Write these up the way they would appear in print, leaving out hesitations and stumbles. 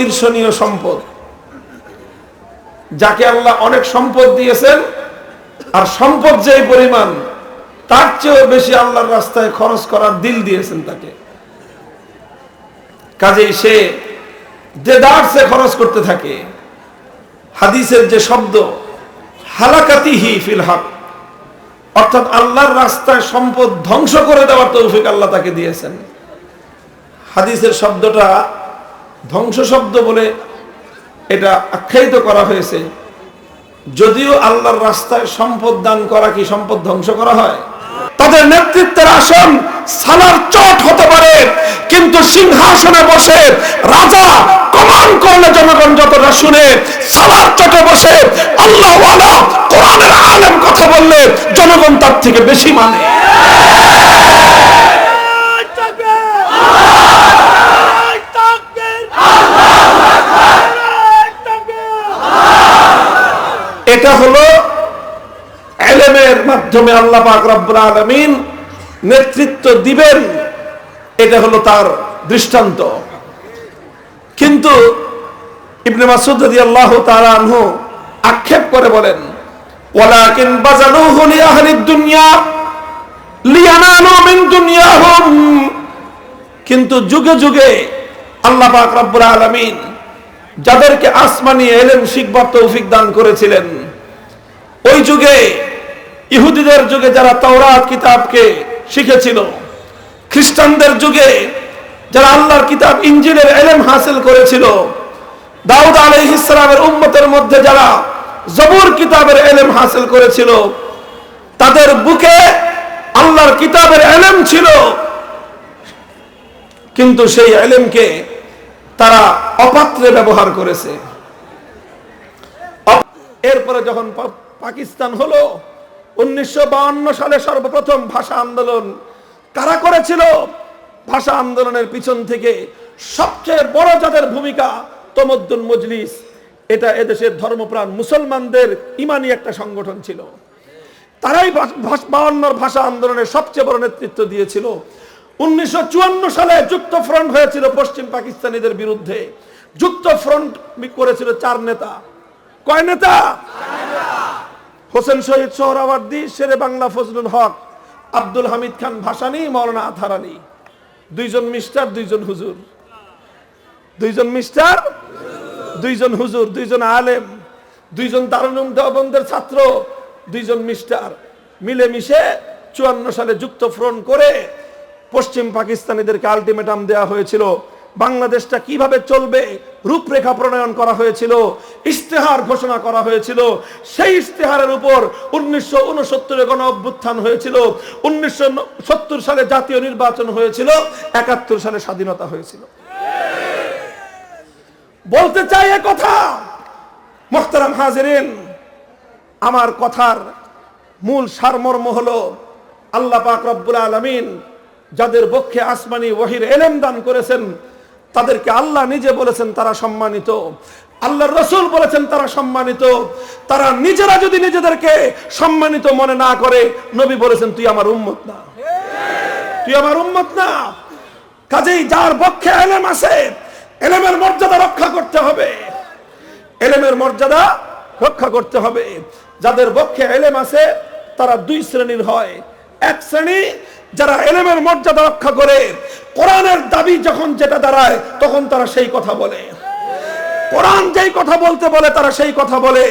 ঈর্ষণীয় সম্পদ, যাকে আল্লাহ অনেক সম্পদ দিয়েছেন, আর সম্পদ যে পরিমাণ তার চেয়েও বেশি আল্লাহর রাস্তায় খরচ করার দিল দিয়েছেন তাকে। কাজেই সে দেদারসে খরচ করতে থাকে। হাদিসের যে শব্দ হালাকাতিহি ফিল হক, অর্থাৎ আল্লাহর রাস্তায় সম্পদ ধ্বংস করে দেওয়ার তৌফিক আল্লাহ তাকে দিয়েছেন। হাদিসের শব্দটা ধ্বংস শব্দ বলে এটা আখ্যায়িত করা হয়েছে, যদিও আল্লাহর রাস্তায় সম্পদ দান করা কি সম্পদ ধ্বংস করা হয়? তাদের নেতৃত্বের আসন সালার চট হতে পারে, কিন্তু সিংহাসনে বসে রাজা কমান করলে জনগণ যতটা শুনে, সালার চটে বসে আল্লাহওয়ালা কোরআনের আলেম কথা বললে জনগণ তার থেকে বেশি মানে। এটা হলো ইলমের মাধ্যমে আল্লাহ পাক রব্বুল আলামিন নেতৃত্ব দিবেন, এটা হলো তার দৃষ্টান্ত। কিন্তু ইবনে মাসউদ রাদিয়াল্লাহু তাআলা আনহু আক্ষেপ করে বলেন, ওয়ালাকিন বাযালুহু লিআহলিদ দুনিয়া লিয়ানালু মিন দুনিয়াহুম। কিন্তু যুগে যুগে আল্লাহ পাক রব্বুল আলামিন যাদেরকে আসমানি ইলম শিখবার তৌফিক দান করেছিলেন, ওই যুগে ইহুদিদের যুগে যারা তাওরাত কিতাবকে শিখেছিল, খ্রিস্টানদের যুগে যারা আল্লাহর কিতাব ইনজিলের ইলম হাসিল করেছিল, দাউদ আলাইহিস সালামের উম্মতের মধ্যে যারা জবুর কিতাবের ইলম হাসিল করেছিল, তাদের বুকে আল্লাহর কিতাবের ইলম ছিল, কিন্তু সেই ইলমকে তারা অপাত্রে ব্যবহার করেছে। এরপরে যখন পাকিস্তান হলো, 1952 সালে সর্বপ্রথম ভাষা আন্দোলন কারা করেছিল? ভাষা আন্দোলনের পিছন থেকে সবচেয়ে বড় যাদের ভূমিকা, তমদ্দুন মজলিস, এটা এদেশের ধর্মপ্রাণ মুসলমানদের ইমানি একটা সংগঠন ছিল। তারাই 52 ভাষা আন্দোলনের সবচেয়ে বড় নেতৃত্ব দিয়েছিল। 1954 সালে যুক্ত ফ্রন্ট হয়েছিল পশ্চিম পাকিস্তানিদের বিরুদ্ধে। যুক্ত ফ্রন্ট করেছিল 4 নেতা। কয় নেতা? হোসেন শহীদ সোহরাওয়ার্দী, শেরে বাংলা ফজলুল হক, আব্দুল হামিদ খান ভাসানী, মাওলানা আতহার আলী। 2 জন মিস্টার, 2 জন হুজুর। 2 জন মিস্টার, 2 জন হুজুর, 2 জন আলেম, 2 জন দারুল উলুম দেওবন্দের ছাত্র, 2 জন মিস্টার মিলেমিশে 54 সালে যুক্ত ফ্রন্ট করে পশ্চিম পাকিস্তানিদেরকে আলটিমেটাম দেওয়া হয়েছিল। বাংলাদেশটা কিভাবে চলবে রূপরেখা প্রণয়ন করা হয়েছিল, ইশতেহার ঘোষণা করা হয়েছিল। সেই ইশতেহারের উপর 1969 গণ অভ্যুত্থান হয়েছিল, 1970 সালে জাতীয় নির্বাচন হয়েছিল, 71 সালে স্বাধীনতা হয়েছিল। বলতে চাই এ কথা, মুহতারাম হাজিরিন, আমার কথার মূল সারমর্ম হলো আল্লাহ পাক রব্বুল আলামিন যাদের পক্ষে আসমানি ওহীর ইলম দান করেছেন, তাদেরকে আল্লাহ নিজে বলেছেন তারা সম্মানিত, আল্লাহর রাসূল বলেছেন তারা সম্মানিত। তারা নিজেরা যদি নিজেদেরকে সম্মানিত মনে না করে, নবী বলেছেন তুই আমার উম্মত না, তুই আমার উম্মত না। কাজেই যার পক্ষে ইলম আছে, ইলমের মর্যাদা রক্ষা করতে হবে, ইলমের মর্যাদা রক্ষা করতে হবে। যাদের পক্ষে ইলম আছে তারা 2 শ্রেণীর হয়। এক শ্রেণী যারা ইলমের মর্যাদা রক্ষা করে, কোরআনের দাবি যখন যেটা দাঁড়ায় তখন তারা সেই কথা বলে, কোরআন যেই কথা বলতে বলে তারা সেই কথা বলে,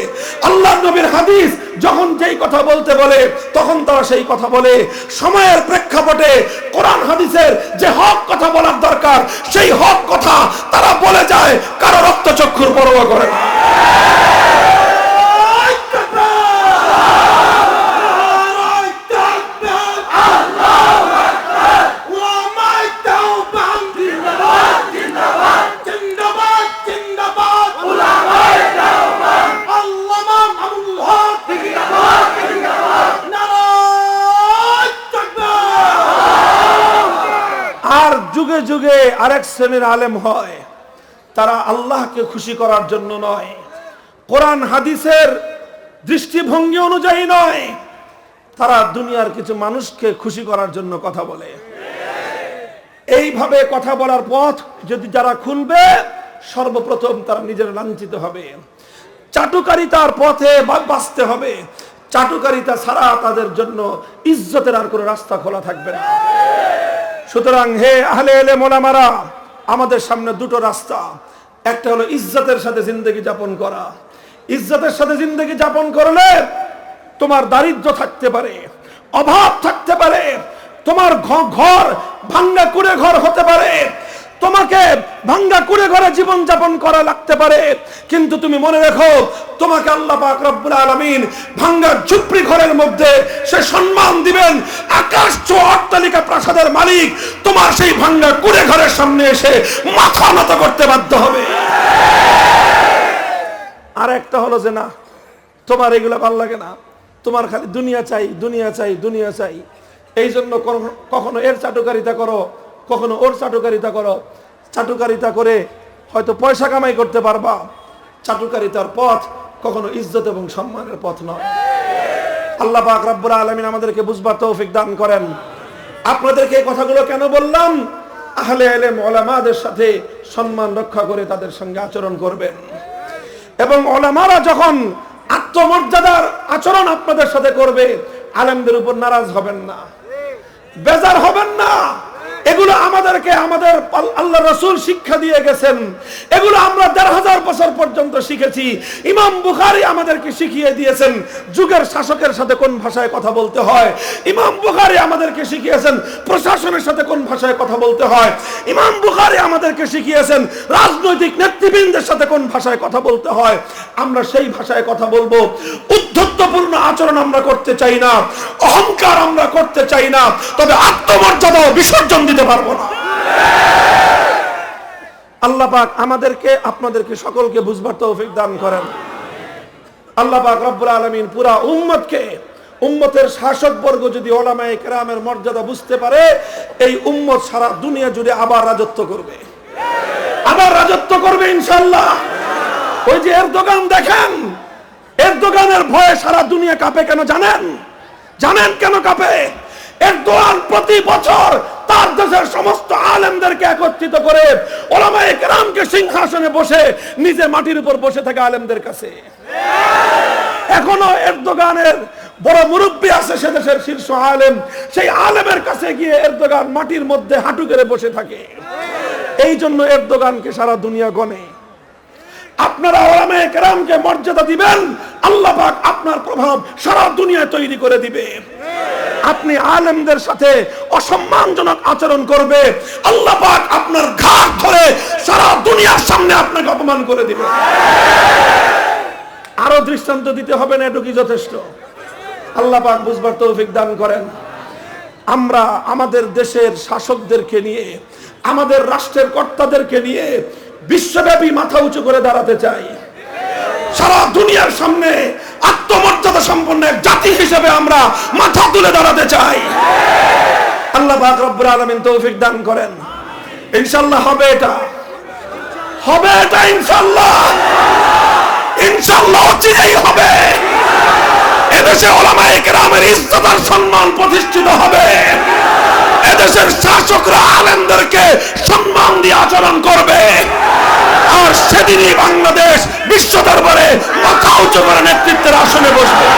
আল্লাহর নবীর হাদিস যখন যেই কথা বলতে বলে তখন তারা সেই কথা বলে। সময়ের প্রেক্ষাপটে কোরআন হাদিসের যে হক কথা বলার দরকার সেই হক কথা তারা বলে যায়, কারো রক্তচক্ষুর পরোয়া করে না। যুগে যুগে আরেক শ্রেণীর আলেম হয়, তারা আল্লাহকে খুশি করার জন্য নয়, কোরআন হাদিসের দৃষ্টিভঙ্গি অনুযায়ী নয়, তারা দুনিয়ার কিছু মানুষকে খুশি করার জন্য কথা বলে। এইভাবে কথা বলার পথ যদি যারা খুলবে সর্বপ্রথম তারা নিজের লাঞ্ছিত হবে। চাটুকারিতার পথে বাঁচতে হবে। চাটুকারিতা ছাড়া তাদের জন্য ইজ্জতের আর কোনো রাস্তা খোলা থাকবে না। সুতরাং হে আহলে ইলম ওলামারা, আমাদের সামনে দুটো রাস্তা। একটা হলো ইজ্জতের সাথে জিন্দেগি যাপন করা। ইজ্জতের সাথে জিন্দেগি যাপন করলে তোমার দারিদ্র্য থাকতে পারে, অভাব থাকতে পারে, তোমার ঘর ভাঙ্গা কুড়ে ঘর হতে পারে, তোমাকে ভাঙ্গা কুড়ে ঘরে জীবন যাপন করা লাগতে পারে, কিন্তু তুমি মনে রেখো তোমাকে আল্লাহ পাক রব্বুল আলামিন ভাঙ্গা ঝুপড়ি ঘরের মধ্যে সে সম্মান দিবেন। আকাশ ছোঁয়া অট্টালিকা প্রাসাদের মালিক তোমার সেই ভাঙ্গা কুড়ে ঘরের সামনে এসে মাথা নত করতে বাধ্য হবে। আর একটা হলো যে না, তোমার এগুলো ভালো লাগে না, তোমার খালি দুনিয়া চাই, দুনিয়া চাই, দুনিয়া চাই, এই জন্য কখনো এর চাটুকারিতা করো, কখনো ওর চাটুকারিতা করো। চাটুকারিতা করে হয়তো পয়সা কামাই করতে পারবা, চাটুকারিতার পথ কখনো ইজ্জত এবং সম্মানের পথ নয়। আল্লাহ পাক রব্বুল আলামিন আমাদেরকে বুঝবার তৌফিক দান করেন। আপনাদেরকে এই কথাগুলো কেন বললাম? আহলে ইলম ওলামাদের সাথে সম্মান রক্ষা করে তাদের সঙ্গে আচরণ করবেন, এবং ওলামারা যখন আত্মমর্যাদার আচরণ আপনাদের সাথে করবে, আলেমদের উপর নারাজ হবেন না, বেজার হবেন না। এগুলো আমাদেরকে আমাদের আল্লাহ রাসূল শিক্ষা দিয়ে গেছেন। এগুলো আমরা ১৫০০ বছর পর্যন্ত শিখেছি। ইমাম বুখারী আমাদেরকে শিখিয়ে দিয়েছেন যুগের শাসকের সাথে কোন ভাষায় কথা বলতে হয়। ইমাম বুখারী আমাদেরকে শিখিয়েছেন প্রশাসনের সাথে কোন ভাষায় কথা বলতে হয়। ইমাম বুখারী আমাদেরকে শিখিয়েছেন রাজনৈতিক নেতৃবৃন্দের সাথে কোন ভাষায় কথা বলতে হয়। আমরা সেই ভাষায় কথা বলবো। উদ্ধত্তপূর্ণ আচরণ আমরা করতে চাই না, অহংকার আমরা করতে চাই না, তবে আত্মমর্যাদা বিসর্জন দিতে পারবো না। আল্লাহ পাক আমাদেরকে আপনাদেরকে সকলকে বুঝবার তৌফিক দান করেন। আল্লাহ পাক রব্বুল আলামিন পুরা উম্মতকে, উম্মতের শাসক বর্গ যদি ওলামায়ে কেরামের মর্যাদা বুঝতে পারে, এই উম্মত সারা দুনিয়া জুড়ে আবার রাজত্ব করবে, আবার রাজত্ব করবে ইনশাআল্লাহ। ওই যে এরদোগান দেখেন, এরদোগানের ভয়ে সারা দুনিয়া কাঁপে কেন জানেন? জানেন কেন কাঁপে? এরদোগান প্রতি বছর তার দেশের সমস্ত আলেমদেরকে একত্রিত করে ওলামায়ে কেরামকে সিংহাসনে বসে নিজে মাটির উপর বসে থাকে আলেমদের কাছে। এখনো এরদোগানের বড় মুরব্বী আছে সে দেশের শীর্ষ আলেম, সেই আলেমের কাছে গিয়ে এরদোগান মাটির মধ্যে হাঁটু করে বসে থাকে। এই জন্য এরদোগানকে সারা দুনিয়া গণে। আপনারা ওলামায়ে কেরামকে মর্যাদা দিবেন, আল্লাহ পাক আপনার প্রভাব সারা দুনিয়ায় তৈরি করে দিবে। আপনি আলেমদের সাথে অসম্মানজনক আচরণ করবে, আল্লাহ পাক আপনার ঘাড় ধরে সারা দুনিয়ার সামনে আপনাকে অপমান করে দিবে। আরো দৃষ্টান্ত দিতে হবে না, এটুকুই যথেষ্ট। আল্লাহ পাক বুঝবার তৌফিক দান করেন। আমরা আমাদের দেশের শাসকদেরকে নিয়ে, আমাদের রাষ্ট্রের কর্তাদেরকে নিয়ে বিশ্বব্যাপী মাথা উঁচু করে দাঁড়াতে চাই। সারা দুনিয়ার সামনে আত্মমর্যাদা সম্পন্ন এক জাতি হিসেবে আমরা মাথা তুলে দাঁড়াতে চাই। আল্লাহ পাক রব্বুল আলামিন তৌফিক দান করেন। ইনশাআল্লাহ হবে এটা, হবে এটা ইনশাআল্লাহ, ইনশাআল্লাহ অচিরেই হবে। এদেশে ওলামায়ে কেরামের ইজ্জত আর সম্মান প্রতিষ্ঠিত হবে। এদেশের শাসকরা আলেমদেরকে সম্মান দিয়ে আচরণ করবে, আর সেদিনই বাংলাদেশ বিশ্ব দরবারে মাথা উঁচু করে নেতৃত্বের আসনে বসবে।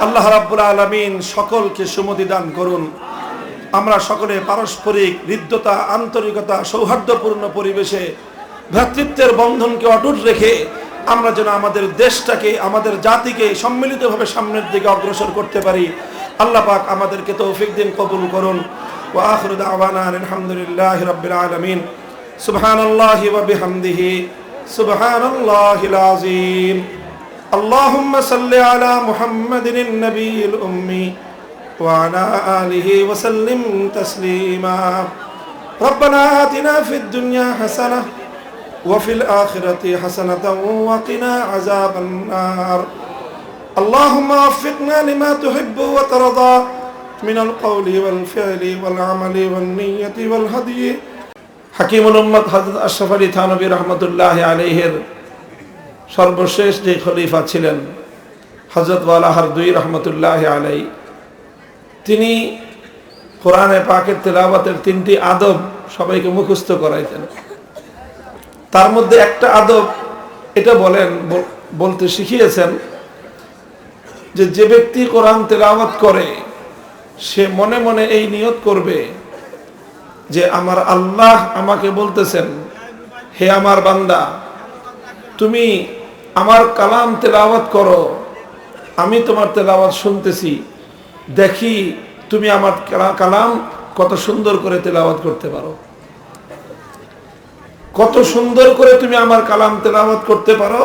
আল্লাহ রাব্বুল আলামিন সকলকে সুমতি দান করুন। আমরা সকলে পারস্পরিক হৃদ্যতা, আন্তরিকতা, সৌহার্দ্যপূর্ণ পরিবেশে ভ্রাতৃত্বের বন্ধনকে অটুট রেখে আমরা যেন আমাদের দেশটাকে, আমাদের জাতিকে সম্মিলিতভাবে সামনের দিকে অগ্রসর করতে পারি। আল্লাহ পাক আমাদেরকে তৌফিক দিন, কবুল করুন। ওয়া আখিরু দাওয়ানা আলহামদুলিল্লাহি রাব্বিল আলামিন। সুবহানাল্লাহি ওয়া বিহামদিহি সুবহানাল্লাহিল আযীম। اللهم صل على محمد النبي الأمي وعلى آله وسلم تسليما ربنا آتنا في الدنيا حسنة وفي الآخرة حسنة وقنا عذاب النار اللهم وفقنا لما تحب وترضى من القول والفعل والعمل والنية والهدي حكيم الأمة حضرت أشرف আলী থানভী রহমতুল্লাহ আলাইহির সর্বশেষ যে খলিফা ছিলেন হযরত ওয়ালা হারদুই রহমতুল্লাহ আলাইহি, তিনি কোরআনে পাকের তেলাওয়াতের 3টি আদব সবাইকে মুখস্থ করাইতেন। তার মধ্যে একটা আদব এটা বলতে শিখিয়েছেন যে ব্যক্তি কোরআন তেলাওয়াত করে সে মনে মনে এই নিয়ত করবে যে আমার আল্লাহ আমাকে বলতেছেন, হে আমার বান্দা, তুমি আমার কালাম তেলাওয়াত করো, আমি তোমার তেলাওয়াত শুনতেছি, দেখি তুমি আমার কালাম কত সুন্দর করে তেলাওয়াত করতে পারো, কত সুন্দর করে তুমি আমার কালাম তেলাওয়াত করতে পারো,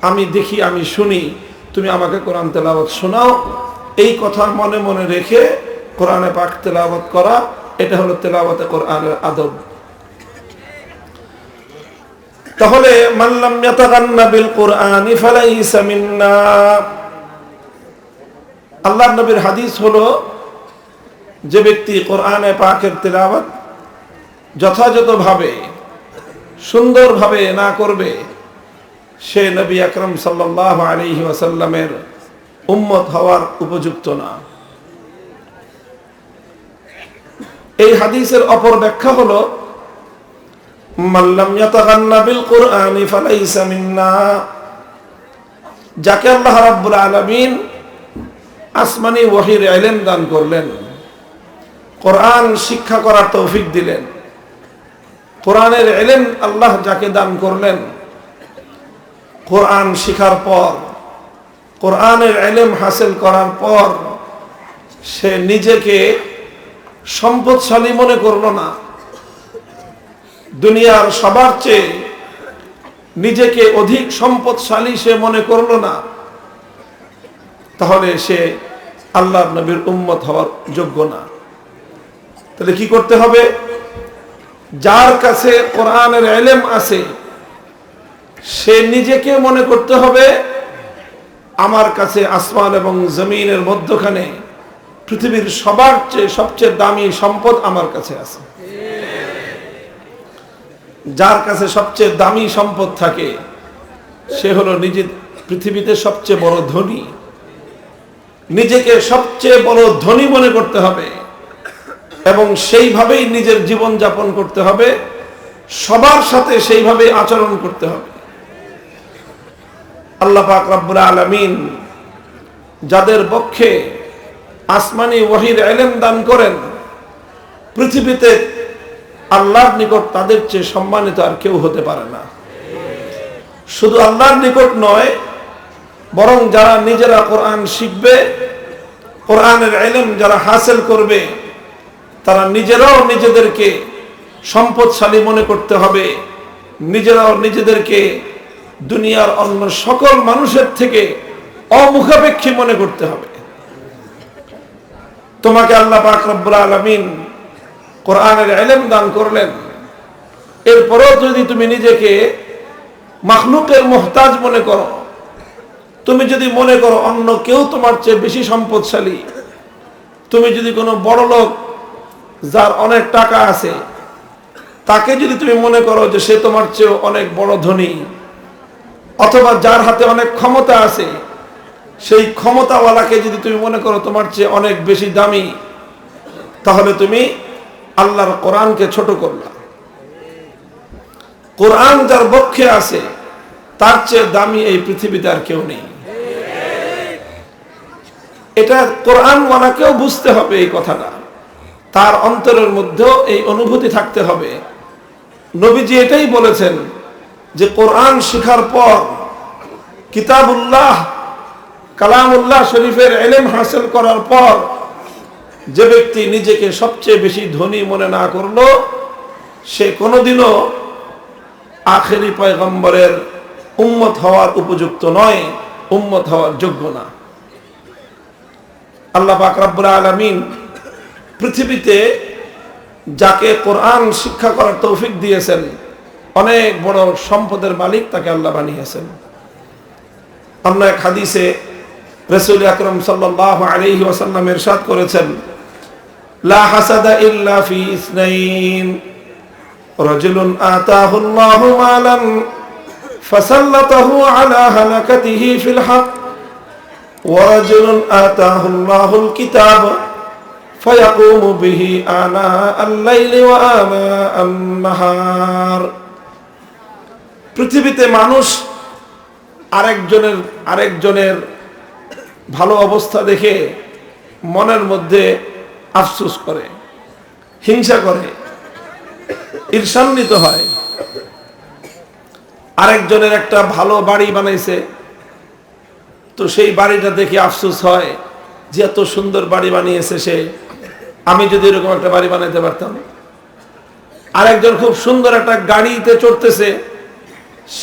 আমি দেখি, আমি শুনি, তুমি আমাকে কোরআন তেলাওয়াত শোনাও। এই কথা মনে মনে রেখে কোরআনে পাক তেলাওয়াত করা, এটা হলো তেলাওয়াতে কোরআনের আদব। তাহলে মাল্লাম ইয়াতাগান্না বিল কুরআনি ফালাইসা মিন্না, আল্লাহর নবীর হাদিস হলো যে ব্যক্তি কোরআনে পাকের তেলাওয়াত যথাযথভাবে সুন্দরভাবে না করবে সে নবী আকরাম সাল্লাল্লাহু আলাইহি ওয়াসাল্লামের উম্মত হওয়ার উপযুক্ত না। এই হাদিসের অপর ব্যাখ্যা হলো মাল্লাম ইয়াতাগান্না বিল কুরআনি ফালাইসা মিন্না, যাকে আল্লাহ রাব্বুল আলামিন আসমানি ওহীর ইলম দান করলেন, কোরআন শিক্ষা করার তৌফিক দিলেন, কোরআনের ইলম আল্লাহ যাকে দান করলেন, কোরআন শিখার পর, কোরআনের ইলম হাসিল করার পর সে নিজেকে সম্পদশালী মনে করলো না, দুনিয়ার সবার চেয়ে নিজেকে অধিক সম্পদশালী সে মনে করলো না, তাহলে সে আল্লাহর নবীর উম্মত হওয়ার যোগ্য না। তাহলে কি করতে হবে? যার কাছে কোরআনের ইলম আছে সে নিজেকে মনে করতে হবে আমার কাছে আসমান এবং জমিনের মধ্যখানে পৃথিবীর সবার চেয়ে সবচেয়ে দামি সম্পদ আমার কাছে আছে। যার কাছে সবচেয়ে দামি সম্পদ থাকে সে হলো নিজে পৃথিবীতে সবচেয়ে বড় ধনী। নিজেকে সবচেয়ে বড় ধনী মনে করতে হবে এবং সেইভাবেই নিজের জীবন যাপন করতে হবে, সবার সাথে সেইভাবেই আচরণ করতে হবে। আল্লাহ পাক রব্বুল আলামিন যাদের পক্ষে আসমানি ওহীর ইলম দান করেন, পৃথিবীতে আল্লাহর নিকট তাদের চেয়ে সম্মানিত আর কেউ হতে পারে না। শুধু আল্লাহর নিকট নয়, বরং যারা নিজেরা কোরআন শিখবে, কোরআনের ইলম যারা হাসিল করবে, তারা নিজেরাও নিজেদেরকে সম্পদশালী মনে করতে হবে, নিজেরাও নিজেদেরকে দুনিয়ার অন্য সকল মানুষের থেকে অমুখাপেক্ষী মনে করতে হবে। তোমাকে আল্লাহ পাক রব্বুল আলামিন কোরআনের ইলম দান করলেন, এরপরেও যদি তুমি নিজেকে মাখলুকের মুহতাজ মনে করো, তুমি যদি মনে করো অন্য কেউ তোমার চেয়ে বেশি সম্পদশালী, তুমি যদি কোনো বড় লোক যার অনেক টাকা আছে তাকে যদি তুমি মনে করো যে সে তোমার চেয়ে অনেক বড় ধনী, অথবা যার হাতে অনেক ক্ষমতা আছে সেই ক্ষমতাওয়ালাকে যদি তুমি মনে করো তোমার চেয়ে অনেক বেশি দামি, তাহলে তুমি আল্লাহর কোরআনকে ছোট করলা। কোরআন যার পক্ষে আছে তার চেয়ে দামি এই পৃথিবীতে আর কেউ নেই। এটা কোরআনওয়ালাকেও বুঝতে হবে এই কথাটা, তার অন্তরের মধ্যেও এই অনুভূতি থাকতে হবে। নবীজি এটাই বলেছেন যে কোরআন শিখার পর, কিতাবুল্লাহ কালামুল্লাহ শরীফের ইলম হাসিল করার পর যে ব্যক্তি নিজেকে সবচেয়ে বেশি ধনী মনে না করলো, সে কোনোদিনও আখেরি পয়গম্বরের উম্মত হওয়ার উপযুক্ত নয়, উম্মত হওয়ার যোগ্য না। আল্লাহ পাক রব্বুল আলামিন পৃথিবীতে যাকে কোরআন শিক্ষা করার তৌফিক দিয়েছেন, অনেক বড় সম্পদের মালিক তাকে আল্লাহ বানিয়েছেন। অন্য এক হাদিসে রাসূল আকরাম সাল্লাল্লাহু আলাইহি ওয়াসাল্লাম ইরশাদ করেছেন, লা হাসাদা ইল্লা ফি ইসনাইন, রাজুলুন আতাহু আল্লাহু মালান ফাসাল্লাতাহু আলা হালাকাতিহি ফিল হক, ওয়া রাজুলুন আতাহু আল্লাহুল কিতাব ফায়াকুমু বিহি আনা আল-লাইলি ওয়া আনা আন-নাহার। পৃথিবীতে মানুষ আরেকজনের ভালো অবস্থা দেখে মনের মধ্যে আফসোস করে, হিংসা করে, ঈর্ষান্বিত হয়। আরেকজনের একটা ভালো বাড়ি বানাইছে, তো সেই বাড়িটা দেখে আফসোস হয় যে এত সুন্দর বাড়ি বানিয়েছে সে, আমি যদি এরকম একটা বাড়ি বানাইতে পারতাম। আরেকজন খুব সুন্দর একটা গাড়িতে চড়তেছে,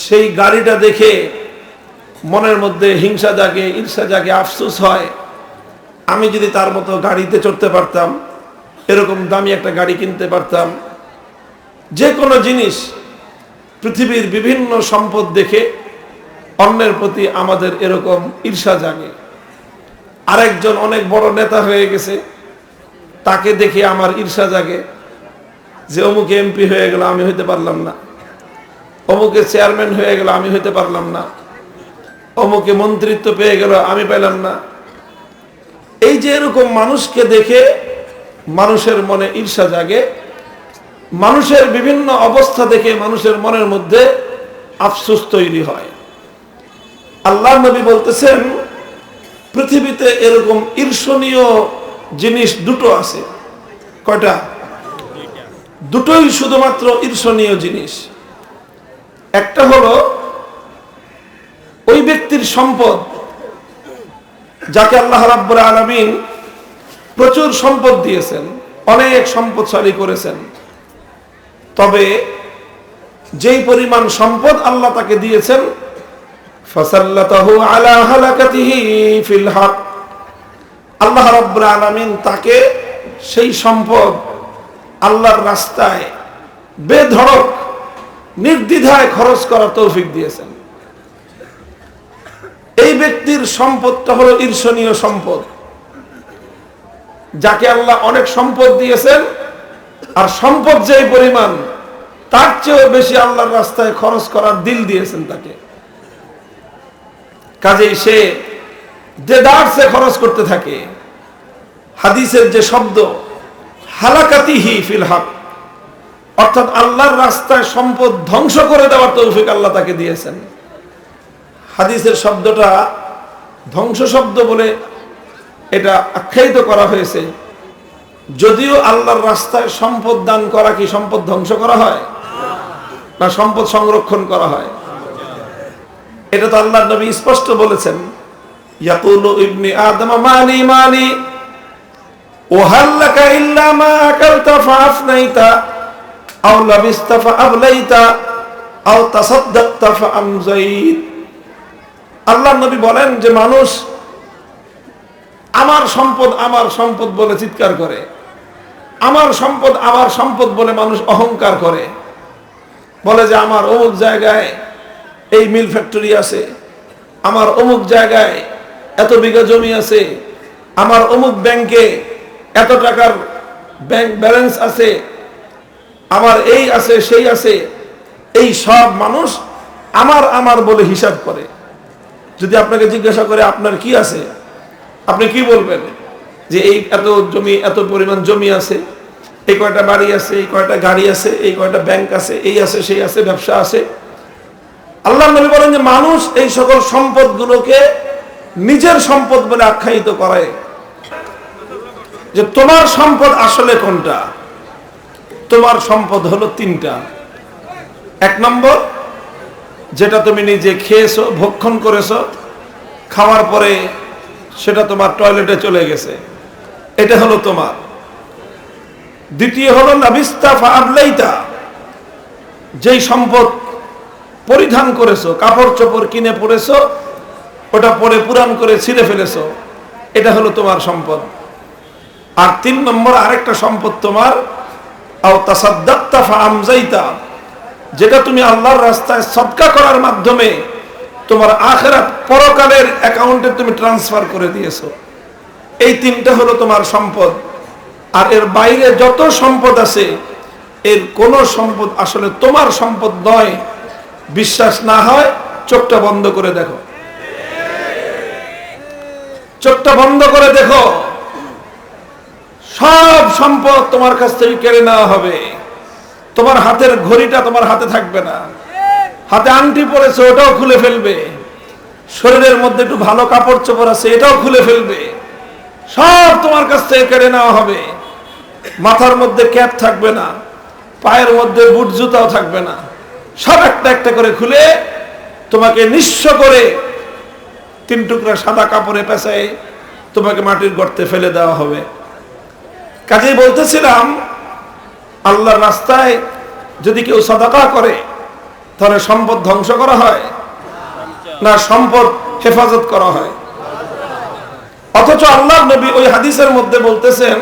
সেই গাড়িটা দেখে মনের মধ্যে হিংসা জাগে, ঈর্ষা জাগে, আফসোস হয়, আমি যদি তার মতো গাড়িতে চড়তে পারতাম, এরকম দামি একটা গাড়ি কিনতে পারতাম। যে কোনো জিনিস, পৃথিবীর বিভিন্ন সম্পদ দেখে অন্যের প্রতি আমাদের এরকম ঈর্ষা জাগে। আরেকজন অনেক বড় নেতা হয়ে গেছে, তাকে দেখে আমার ঈর্ষা জাগে যে অমুকে এমপি হয়ে গেল, আমি হইতে পারলাম না। অমুকে চেয়ারম্যান হয়ে গেল, আমি হইতে পারলাম না। অমুকে মন্ত্রিত্ব পেয়ে গেল, আমি পেলাম না। এই যে এরকম মানুষকে দেখে মানুষের মনে ঈর্ষা জাগে, মানুষের বিভিন্ন অবস্থা দেখে মানুষের মনের মধ্যে আফসোস তৈরি হয়। আল্লাহ নবী বলতেছেন, পৃথিবীতে এরকম ঈর্ষণীয় জিনিস দুটো আছে। কয়টা? দুটোই শুধুমাত্র ঈর্ষণীয় জিনিস। একটা হলো ওই ব্যক্তির সম্পদ, যাকে আল্লাহ রাব্বুল আলামিন প্রচুর সম্পদ দিয়েছেন, অনেক সম্পদশালী করেছেন, তবে যেই পরিমাণ সম্পদ আল্লাহ তাকে দিয়েছেন, ফাসাল্লাতাহু আলা হালাকাতিহি ফিল হক, আল্লাহ রাব্বুল আলামিন তাকে সেই সম্পদ আল্লাহর রাস্তায় বেধড়ক নির্দ্বিধায় খরচ করার তৌফিক দিয়েছেন। এই ব্যক্তির সম্পদটা হলো ঈর্ষণীয় সম্পদ, যাকে আল্লাহ অনেক সম্পদ দিয়েছেন, আর সম্পদ যেই পরিমাণ তার চেয়েও বেশি আল্লাহর রাস্তায় খরচ করার দিল দিয়েছেন তাকে। কাজেই সে দেদারসে খরচ করতে থাকে। হাদিসের যে শব্দ হালাকাতিহি ফিল হক, অর্থাৎ আল্লাহর রাস্তায় সম্পদ ধ্বংস করে দেওয়ার তৌফিক আল্লাহ তাকে দিয়েছেন। হাদিসের শব্দটা ধ্বংস শব্দ বলে এটা আখ্যায়িত করা হয়েছে, যদিও আল্লাহর রাস্তায় সম্পদ দান করা কি সম্পদ ধ্বংস করা হয় না সম্পদ সংরক্ষণ করা হয়? এটা তো আল্লাহর নবী স্পষ্ট বলেছেন, ইয়াকুলু ইবনি আদম মালি মালি ওয়া হাল লাকা ইল্লা মা আকালতা ফাআফনাইতা আও লাবিস্তা ফাআবলাইতা আও তাসাদদাকতা ফাআমজাইত। আল্লাহর নবী বলেন যে মানুষ আমার সম্পদ আমার সম্পদ বলে চিৎকার করে, আমার সম্পদ বলে মানুষ অহংকার করে, বলে যে আমার অমুক জায়গায় এই মিল ফ্যাক্টরি আছে, আমার অমুক জায়গায় এত বিঘা জমি আছে, আমার অমুক ব্যাংকে এত টাকার ব্যাংক ব্যালেন্স আছে, আমার এই আছে সেই আছে। এই সব মানুষ আমার বলে হিসাব করে। যদি আপনাকে জিজ্ঞাসা করে আপনার কি আছে, আপনি কি বলবেন? যে এই এত জমি, এত পরিমাণ জমি আছে, এই কয়টা বাড়ি আছে, এই কয়টা গাড়ি আছে, এই কয়টা ব্যাংক আছে, এই আছে সেই আছে, ব্যবসা আছে। আল্লাহ নবী বলেন যে মানুষ এই সকল সম্পদগুলোকে নিজের সম্পদ বলে আখ্যায়িত করে। যে তোমার সম্পদ আসলে কোনটা? তোমার সম্পদ হলো তিনটা। এক নম্বর, যেটা তুমি নিজে খেয়েছো, ভক্ষণ করেছো, খাওয়ার পরে সেটা তোমার টয়লেটে চলে গেছে, এটা হলো তোমার। দ্বিতীয় হলো লাবিস্তা ফাআবলাইতা, যেই সম্পদ পরিধান করেছো, কাপড় চোপড় কিনে পরেছো, ওটা পরে পুরান করে ছিঁড়ে ফেলেছো, এটা হলো তোমার সম্পদ। আর 3 নম্বর আরেকটা সম্পদ তোমার, আও তাসাদ্দাকতা ফাআমজাইতা, যেটা তুমি আল্লাহর রাস্তায় সদকা করার মাধ্যমে তোমার আখিরাত পরকালের অ্যাকাউন্টে তুমি ট্রান্সফার করে দিয়েছো। এই 3টা হলো তোমার সম্পদ। আর এর বাইরে যত সম্পদ আছে, এর কোন সম্পদ আসলে তোমার সম্পদ নয়। বিশ্বাস না হয় চোখটা বন্ধ করে দেখো, চোখটা বন্ধ করে দেখো, সব সম্পদ তোমার কাছ থেকে কেড়ে নেওয়া হবে। তোমার হাতের ঘড়িটা তোমার হাতে থাকবে না, হাতে আংটি পরেছে ওটাও খুলে ফেলবে, শরীরের মধ্যে একটু ভালো কাপড় চোপড় আছে এটাও খুলে ফেলবে, সব তোমার কাছ থেকে কেড়ে নেওয়া হবে। মাথার মধ্যে ক্যাপ থাকবে না, পায়ের মধ্যে বুট জুতাও থাকবে না, সব একটা একটা করে খুলে তোমাকে নিঃস্ব করে 3 টুকরা সাদা কাপড়ে পেঁচায় তোমাকে মাটির গর্তে ফেলে দেওয়া হবে। কাজেই বলতেছিলাম, আল্লাহর রাস্তায় যদি কেউ সাদাকা করে তাহলে সম্পদ ধ্বংস করা হয় না সম্পদ হেফাজত করা হয়? অথচ আল্লাহর নবী ওই হাদিসের মধ্যে বলতেছেন,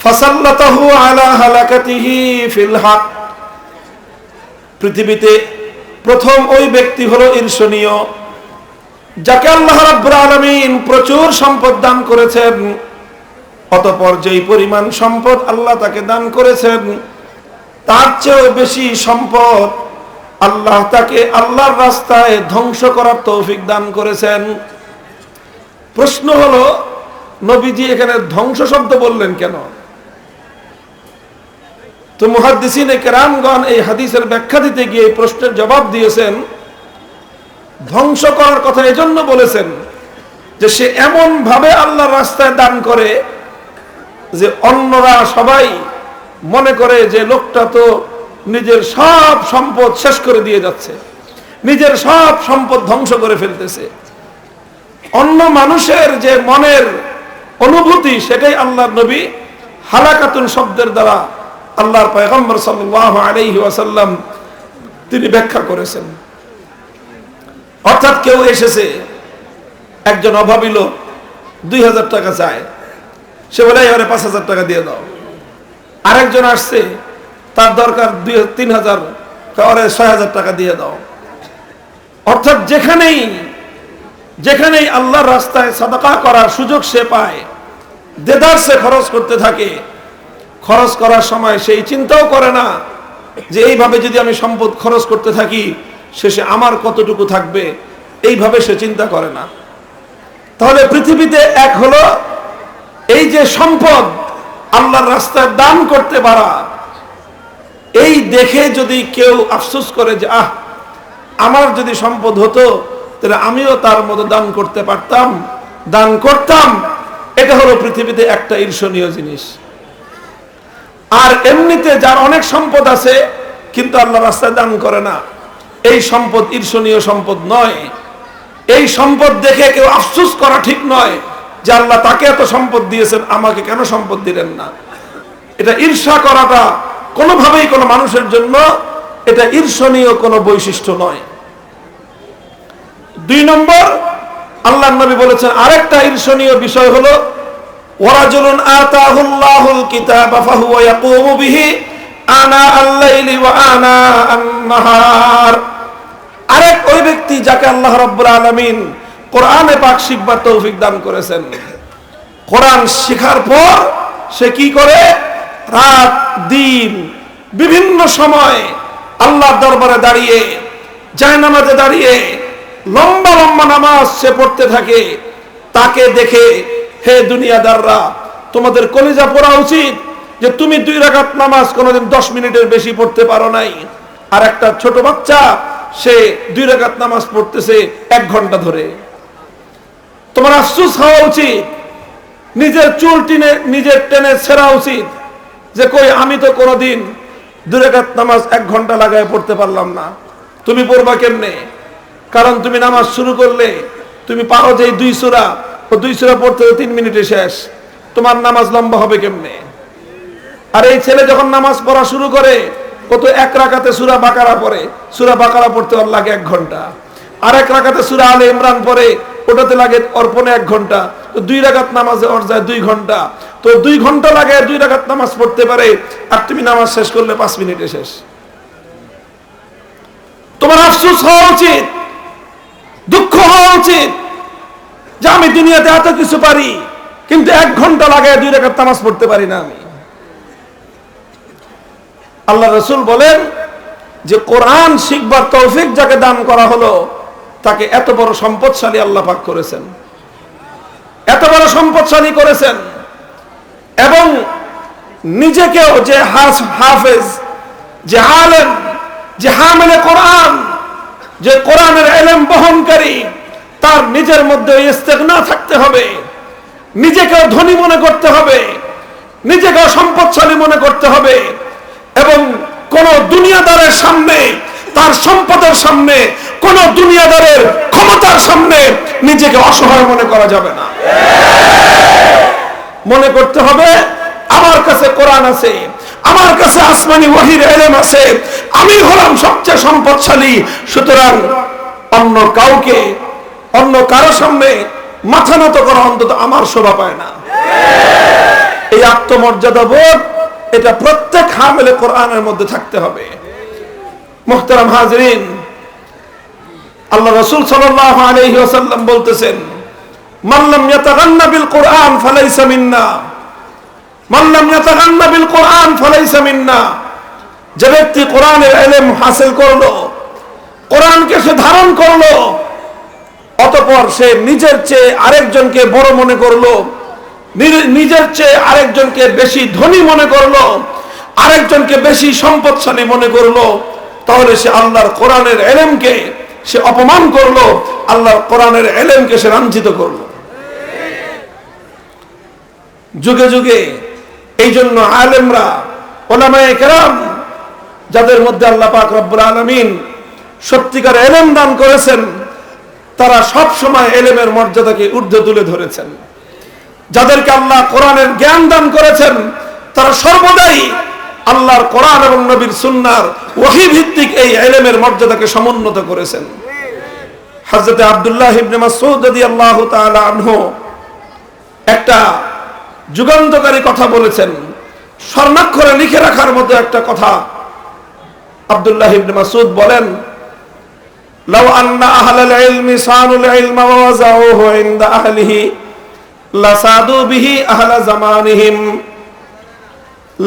ফাসাল্লাতাহু আলা হালাকাতিহি ফিল হক, পৃথিবীতে প্রথম ওই ব্যক্তি হলো ঈর্ষণীয়, যাকে আল্লাহ রাব্বুল আলামিন প্রচুর সম্পদ দান করেছেন, অতঃপর যেই পরিমাণ সম্পদ আল্লাহ তাকে দান করেছেন তার চেয়েও বেশি সম্পদ আল্লাহ তাকে আল্লাহর রাস্তায় ধ্বংস করার তৌফিক দান করেছেন। প্রশ্ন হলো, নবীজি এখানে ধ্বংস শব্দ বললেন কেন? তো মুহাদ্দিসিনে কেরামগণ এই হাদিসের ব্যাখ্যা দিতে গিয়ে এই প্রশ্নের জবাব দিয়েছেন, ধ্বংস করার কথা এজন্য বলেছেন যে সে এমন ভাবে আল্লাহর রাস্তায় দান করে যে অন্যরা সবাই মনে করে যে লোকটা তো নিজের সব সম্পদ শেষ করে দিয়ে যাচ্ছে, নিজের সব সম্পদ ধ্বংস করে ফেলতেছে। অন্য মানুষের যে মনের অনুভূতি সেটাই আল্লাহর নবী হালাকাতুন শব্দের দ্বারা আল্লাহর পয়গম্বর সাল্লাল্লাহু আলাইহি ওয়াসাল্লাম তিনি ব্যাখ্যা করেছেন। অর্থাৎ কেউ এসেছে, একজন অভাবী লোক 2000 টাকা চায়, সে বলে এবারে 5000 টাকা দিয়ে দাও। আরেকজন আসছে, তার দরকার 3000, ওরে 6000 টাকা দিয়ে দাও। অর্থাৎ যেখানেই আল্লাহর রাস্তায় সাদাকা করার সুযোগ সে পায়, দেদার সে খরচ করতে থাকে। খরচ করার সময় সেই চিন্তাও করে না যে এইভাবে যদি আমি সম্পদ খরচ করতে থাকি শেষে আমার কতটুকু থাকবে, এইভাবে সে চিন্তা করে না। তাহলে পৃথিবীতে এক হলো এই যে সম্পদ আল্লাহর রাস্তায় দান করতে পারা, এই দেখে যদি কেউ আফসোস করে যে আমার যদি সম্পদ হতো তাহলে আমিও তার মতো দান করতে পারতাম, দান করতাম, এটা হলো পৃথিবীতে একটা ঈর্ষণীয় জিনিস। আর এমনিতে যার অনেক সম্পদ আছে কিন্তু আল্লাহর রাস্তায় দান করে না, এই সম্পদ ঈর্ষণীয় সম্পদ নয়। এই সম্পদ দেখে কেউ আফসোস করা ঠিক নয় যে আল্লাহ তাকে এত সম্পদ দিয়েছেন, আমাকে কেন সম্পদ দিলেন না। এটা ঈর্ষা করাটা কোনোভাবেই কোনো মানুষের জন্য এটা ঈর্ষণীয় কোনো বৈশিষ্ট্য নয়। 2 নম্বর, আল্লাহর নবী বলেছেন আরেকটা ঈর্ষণীয় বিষয় হলো, ওয়ারাজুলুন আতাহুল্লাহুল কিতাবা ফাহুয়া ইয়াকুমু বিহি আনা আল-লাইলি ওয়া আনা আন-নাহার। আরেক ওই ব্যক্তি যাকে আল্লাহ রাব্বুল আলামিন কোরআনে পাক শিখবার তৌফিক দান করেছেন, কোরআন শেখার পর সে কি করে, রাত দিন বিভিন্ন সময় আল্লাহর দরবারে দাঁড়িয়ে, জায়নামাজে দাঁড়িয়ে লম্বা লম্বা নামাজ সে পড়তে থাকে। তাকে দেখে হে দুনিয়াদাররা, তোমাদের কলিজা পড়া উচিত যে তুমি 2 রাকাত নামাজ কোনোদিন 10 মিনিটের বেশি পড়তে পারো নাই। আর একটা ছোট বাচ্চা সে 2 রাকাত নামাজ পড়তেছে 1 ঘন্টা ধরে। তোমার আফসোস হওয়া উচিত, নিজের চুল টেনে ছেঁড়া উচিত যে কই আমি তো কোনোদিন 2 রাকাত নামাজ 1 ঘন্টা লাগায় পড়তে পারলাম না। তুমি পড়বা কেমনে? কারণ তুমি নামাজ শুরু করলে তুমি পারো যে 2 সূরা, ও 2 সূরা পড়তে 3 মিনিটে শেষ, তোমার নামাজ লম্বা হবে কেমনে? আর এই ছেলে যখন নামাজ পড়া শুরু করে ও তো 1 রাকাতে সূরা বাকারা পড়ে, সূরা বাকারা পড়তে ওর লাগে 1 ঘন্টা। আর 1 রাকাতে সূরা আলে ইমরান পড়ে, ওটাতে লাগে ওর 1 ঘন্টা। তো 2 রাকাত নামাজে ওর যায় 2 ঘন্টা, তো 2 ঘন্টা লাগে 2 রাকাত নামাজ পড়তে পারে, আর তুমি নামাজ শেষ করলে 5 মিনিটে শেষ। তোমার আফসোস হওয়া উচিত, দুঃখ হওয়া উচিত যে আমি দুনিয়াতে এত কিছু পারি, কিন্তু 1 ঘন্টা লাগে 2 রাকাত নামাজ পড়তে পারি না আমি। আল্লাহ রাসূল বলেন যে কোরআন শিখবার তৌফিক যাকে দান করা হলো তাকে এত বড় সম্পদশালী আল্লাহ পাক করেছেন, এত বড় সম্পদশালী করেছেন। এবং নিজেকেও যে হাফেজ, যে আলেম, যে হামিলে কোরআন, যে কোরআনের ইলম বহনকারী, তার নিজের মধ্যে ইস্তেগনা থাকতে হবে, নিজেকেও ধনী মনে করতে হবে, নিজেকেও সম্পদশালী মনে করতে হবে, এবং কোন দুনিয়াদারের সামনে, তার সম্পদের সামনে, কোন দুনিয়াদারের ক্ষমতার সামনে নিজেকে অসহায় মনে করা যাবে না। মনে করতে হবে আমার কাছে কোরআন আছে, আমার কাছে আসমানি ওহীর ইলম আছে, আমি হলাম সবচেয়ে সম্পদশালী, সুতরাং অন্য কাউকে, অন্য কারো সামনে মাথা নত করা অন্তত আমার শোভা পায় না। এই আত্মমর্যাদা বোধ এটা প্রত্যেক হামিলে কোরআনের মধ্যে থাকতে হবে। মুহতারাম হাজিরিন, আল্লাহ রাসূল সাল্লাল্লাহু আলাইহি ওয়াসাল্লাম বলতেছেন, মান লাম ইয়াতাগান্না বিল কোরআন ফালাইসা মিন্না, মান লাম ইয়াতাগান্না বিল কোরআন ফালাইসা মিন্না। যে ব্যক্তি কোরআনের ইলম হাসিল করলো, কোরআনকে সে ধারণ করলো, অতঃপর সে নিজের চেয়ে আরেকজনকে বড় মনে করলো, নিজের চেয়ে আরেকজনকে বেশি ধনী মনে করলো, আরেকজনকে বেশি সম্পদশালী মনে করলো, তাহলে সে আল্লাহর কোরআনের ইলমকে সে অপমান করলো, আল্লাহর কোরআনের ইলমকে সে লাঞ্ছিত করলো। যুগে যুগে এই জন্য আলেমরা, উলামায়ে কেরাম, যাদের মধ্যে আল্লাহ পাক রব্বুল আলামিন সত্যিকার ইলম দান করেছেন, তারা সব সময় ইলমের মর্যাদাকে ঊর্ধ্বে তুলে ধরেছেন। যাদেরকে আল্লাহ কোরআনের জ্ঞান দান করেছেন, তারা সর্বদাই আল্লাহর কোরআন এবং নবীর সুন্নাহর ওহী ভিত্তিক এই ইলমের মর্যাদাকে সমুন্নত করেছেন। হযরত আব্দুল্লাহ ইবনে মাসউদ রাদিয়াল্লাহু তাআলা আনহু একটা যুগান্তকারী কথা বলেছেন, স্বর্ণাক্ষরে লিখে রাখার মতো একটা কথা। আব্দুল্লাহ ইবনে মাসউদ বলেন, লাউ আন্না আহলাল ইলমি সানুল ইলমা ওয়া ওয়াজাউহু ইনদা আহলিহি লাসাদু বিহি আহলা জামানিহিম।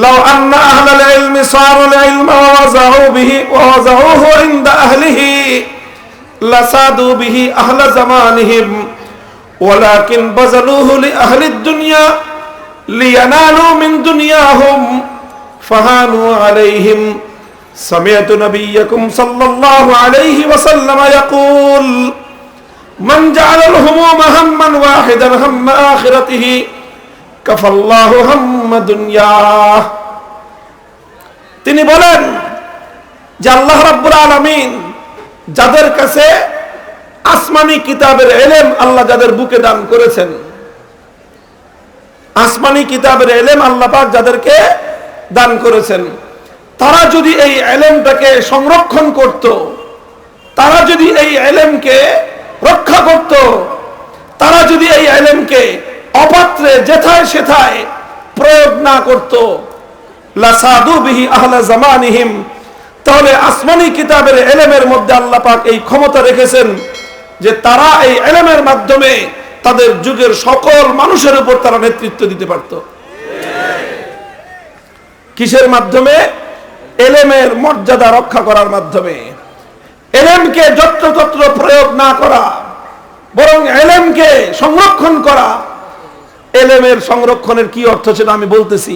লাউ আন্না আহলাল ইলমি সানুল ইলমা ওয়া ওয়াজাউহু ইনদা আহলিহি লাসাদু বিহি আহলা জামানিহিম ওয়ালাকিন বাযালুহু লি আহলিদ দুনিয়া লিয়ানালু মিন দুনিয়াহুম ফাহানু আলাইহিম। سمعت نبيكم صلى الله عليه وسلم يقول من جعل الهموم هما واحدا هم آخرته كفى الله هم دنياه। তিনি বলেন যে আল্লাহ রাব্বুল আলামিন যাদের কাছে আসমানি কিতাবের ইলম আল্লাহ যাদের বুকে দান করেছেন, আসমানি কিতাবের ইলম আল্লাহ পাক যাদেরকে দান করেছেন, তারা যদি এই ইলমটাকে সংরক্ষণ করত, তারা যদি এই ইলমকে রক্ষা করত, তারা যদি এই ইলমকে অপাত্রে যেথায় সেথায় প্রয়োগ না করত, লাসাদু বিহি আহলা জামানিহিম, তাহলে আসমানি কিতাবের ইলমের মধ্যে আল্লাহ পাক এই ক্ষমতা রেখেছেন যে তারা এই ইলমের মাধ্যমে তাদের যুগের সকল মানুষের উপর তারা নেতৃত্ব দিতে পারত। কিসের মাধ্যমে? ইলমের মর্যাদা রক্ষা করার মাধ্যমে। ইলমকে যত্রতত্র প্রয়োগ না করা, বরং ইলমকে সংরক্ষণ করা। ইলমের সংরক্ষণের কি অর্থ সেটা আমি বলতেছি।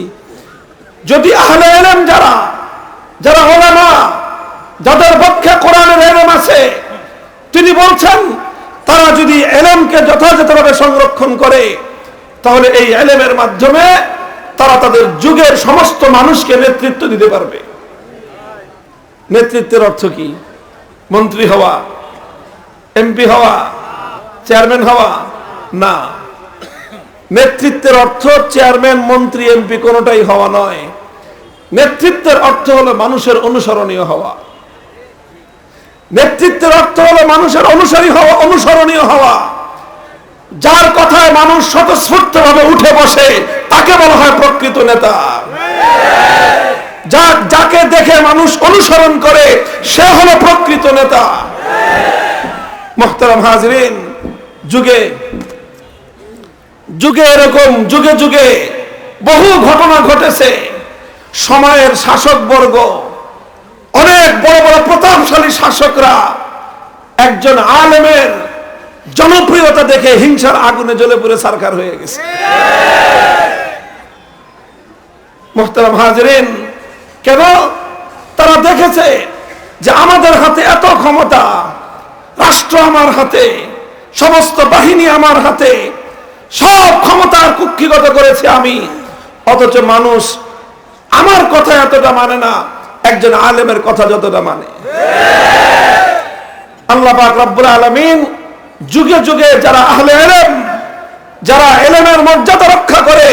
যদি আহলে ইলম যারা উলামা, যাদের পক্ষে কোরআনের ইলম আছে, তিনি বলছেন তারা যদি ইলমকে যথাযথভাবে সংরক্ষণ করে, তাহলে এই ইলমের মাধ্যমে তারা তাদের যুগের সমস্ত মানুষকে নেতৃত্ব দিতে পারবে। নেতৃত্বের অর্থ কি? মন্ত্রী হওয়া, এমপি হওয়া, চেয়ারম্যান হওয়া না। নেতৃত্বের অর্থ চেয়ারম্যান, মন্ত্রী, এমপি কোনোটাই হওয়া নয়। নেতৃত্বের অর্থ হলো মানুষের অনুসরণীয় হওয়া। নেতৃত্বের অর্থ হলো মানুষের অনুসারী হওয়া, অনুসরণীয় হওয়া। যার কথায় মানুষ স্বতঃস্ফূর্তভাবে উঠে বসে তাকে বলা হয় প্রকৃত নেতা। যাকে দেখে মানুষ অনুসরণ করে সে হলো প্রকৃত নেতা। মুহতারাম হাজিরিন, যুগে যুগে এরকম যুগে যুগে বহু ঘটনা ঘটেছে। সময়ের শাসকবর্গ, অনেক বড় বড় প্রতাপশালী শাসকরা একজন আলেমের জনপ্রিয়তা দেখে হিংসার আগুনে জ্বলে পুড়ে ছারখার হয়ে গেছে। মুহতারাম হাজিরিন, কেন? তারা দেখেছে যে আমাদের হাতে এত ক্ষমতা, রাষ্ট্র আমার হাতে, সমস্ত বাহিনী আমার হাতে, সব ক্ষমতার কুক্ষিগত করেছে আমি, অথচ মানুষ আমার কথা এতটা মানে না একজন আলেমের কথা যতটা মানে। আল্লাহ পাক রব্বুল আলামিন যুগে যুগে যারা আহলে ইলম, যারা ইলমের মর্যাদা রক্ষা করে,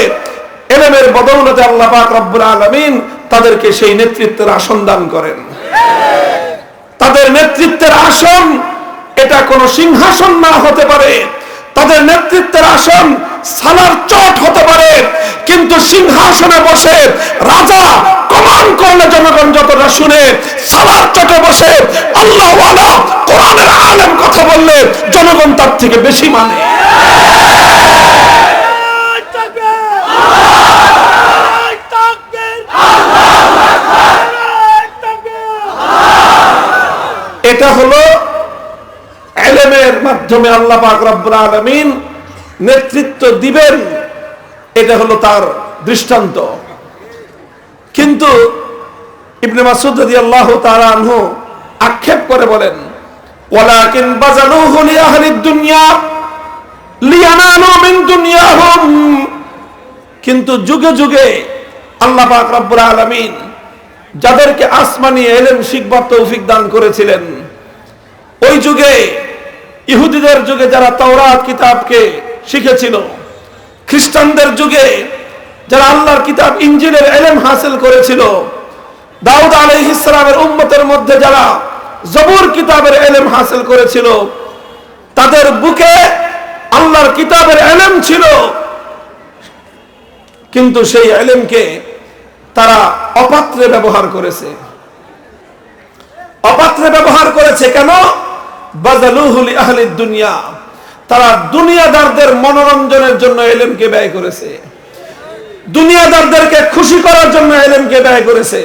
ইলমের বদৌলতে আল্লাহ পাক রব্বুল আলামিন তাদেরকে সেই নেতৃত্বের আসন দান করেন। তাদের নেতৃত্বের আসন এটা কোনো সিংহাসন না হতে পারে, তাদের নেতৃত্বের আসন সালার চট হতে পারে, কিন্তু সিংহাসনে বসে রাজা কমান করলে জনগণ যতটা শুনে, সালার চটে বসে আল্লাহ ওয়ালা কোরআনের আলেম কথা বললে জনগণ তার থেকে বেশি মানে। এটা হলো ইলমের মাধ্যমে আল্লাহ পাক রব্বুল আলামিন নেতৃত্ব দিবেন, এটা হলো তার দৃষ্টান্ত। কিন্তু ইবনে মাসউদ রাদিয়াল্লাহু তাআলা আনহু আক্ষেপ করে বলেন, ওয়ালাকিন বাযালুহু লিআহলিদ দুনিয়া লিয়ানালু মিন দুনিয়াহুম। কিন্তু যুগে যুগে আল্লাহ পাক রব্বুল আলামিন যাদেরকে আসমানি ইলম শিখবার তৌফিক দান করেছিলেন, ওই যুগে ইহুদিদের যুগে যারা তাওরাত কিতাবকে শিখেছিল, খ্রিস্টানদের যুগে যারা আল্লাহর কিতাব ইনজিলের ইলম হাসিল করেছিল, দাউদ আলাইহিস সালামের উম্মতের মধ্যে যারা জবুর কিতাবের ইলম হাসিল করেছিল, তাদের বুকে আল্লাহর কিতাবের ইলম ছিল, কিন্তু সেই ইলমকে তারা অপাত্রে ব্যবহার করেছে। অপাত্রে ব্যবহার করেছে কেন? বাযালুহু লিআহলিদ দুনিয়া, তারা দুনিয়াদারদের মনোরঞ্জনের জন্য ইলমকে ব্যয় করেছে, দুনিয়াদারদেরকে খুশি করার জন্য ইলমকে ব্যয় করেছে।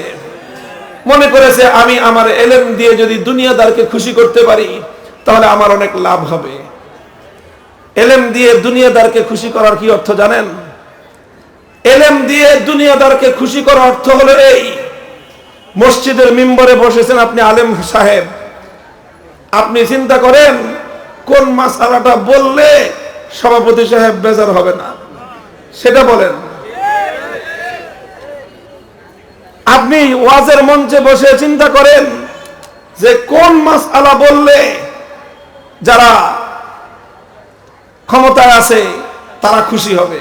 মনে করেছে আমি আমার ইলম দিয়ে যদি দুনিয়াদারকে খুশি করতে পারি তাহলে আমার অনেক লাভ হবে। ইলম দিয়ে দুনিয়াদারকে খুশি করার কি অর্থ জানেন? ইলম দিয়ে দুনিয়াদারকে খুশি করার অর্থ হলো এই, মসজিদের মিম্বরে বসেছেন আপনি আলেম সাহেব, আপনি চিন্তা করেন কোন মাসআলাটা বললে সভাপতি সাহেব বেজার হবে না, সেটা বলেন। আপনি ওয়াজের মঞ্চে বসে চিন্তা করেন যে কোন মাসআলা বললে যারা ক্ষমতায় আছে তারা খুশি হবে,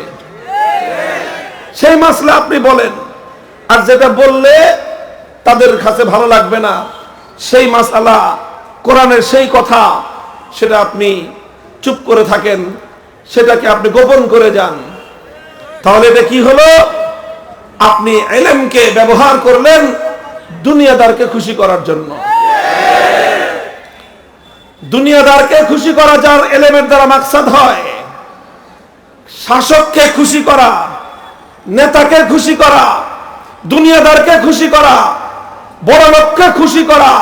সেই মাসলা আপনি বলেন। আর যেটা বললে তাদের কাছে ভালো লাগবে না, সেই মাসআলা কোরআনের সেই কথা, সেটা আপনি চুপ করে থাকেন, সেটাকে আপনি গোপন করে যান। তাহলে এটা কি হলো? আপনি ইলমকে ব্যবহার করলেন দুনিয়াদারকে খুশি করার জন্য। দুনিয়াদারকে খুশি করা যার ইলমের দ্বারা মাকসাদ হয়, শাসককে খুশি করা, নেতাকে খুশি করা, দুনিয়াদারকে খুশি করা, বড় লোককে খুশি করা,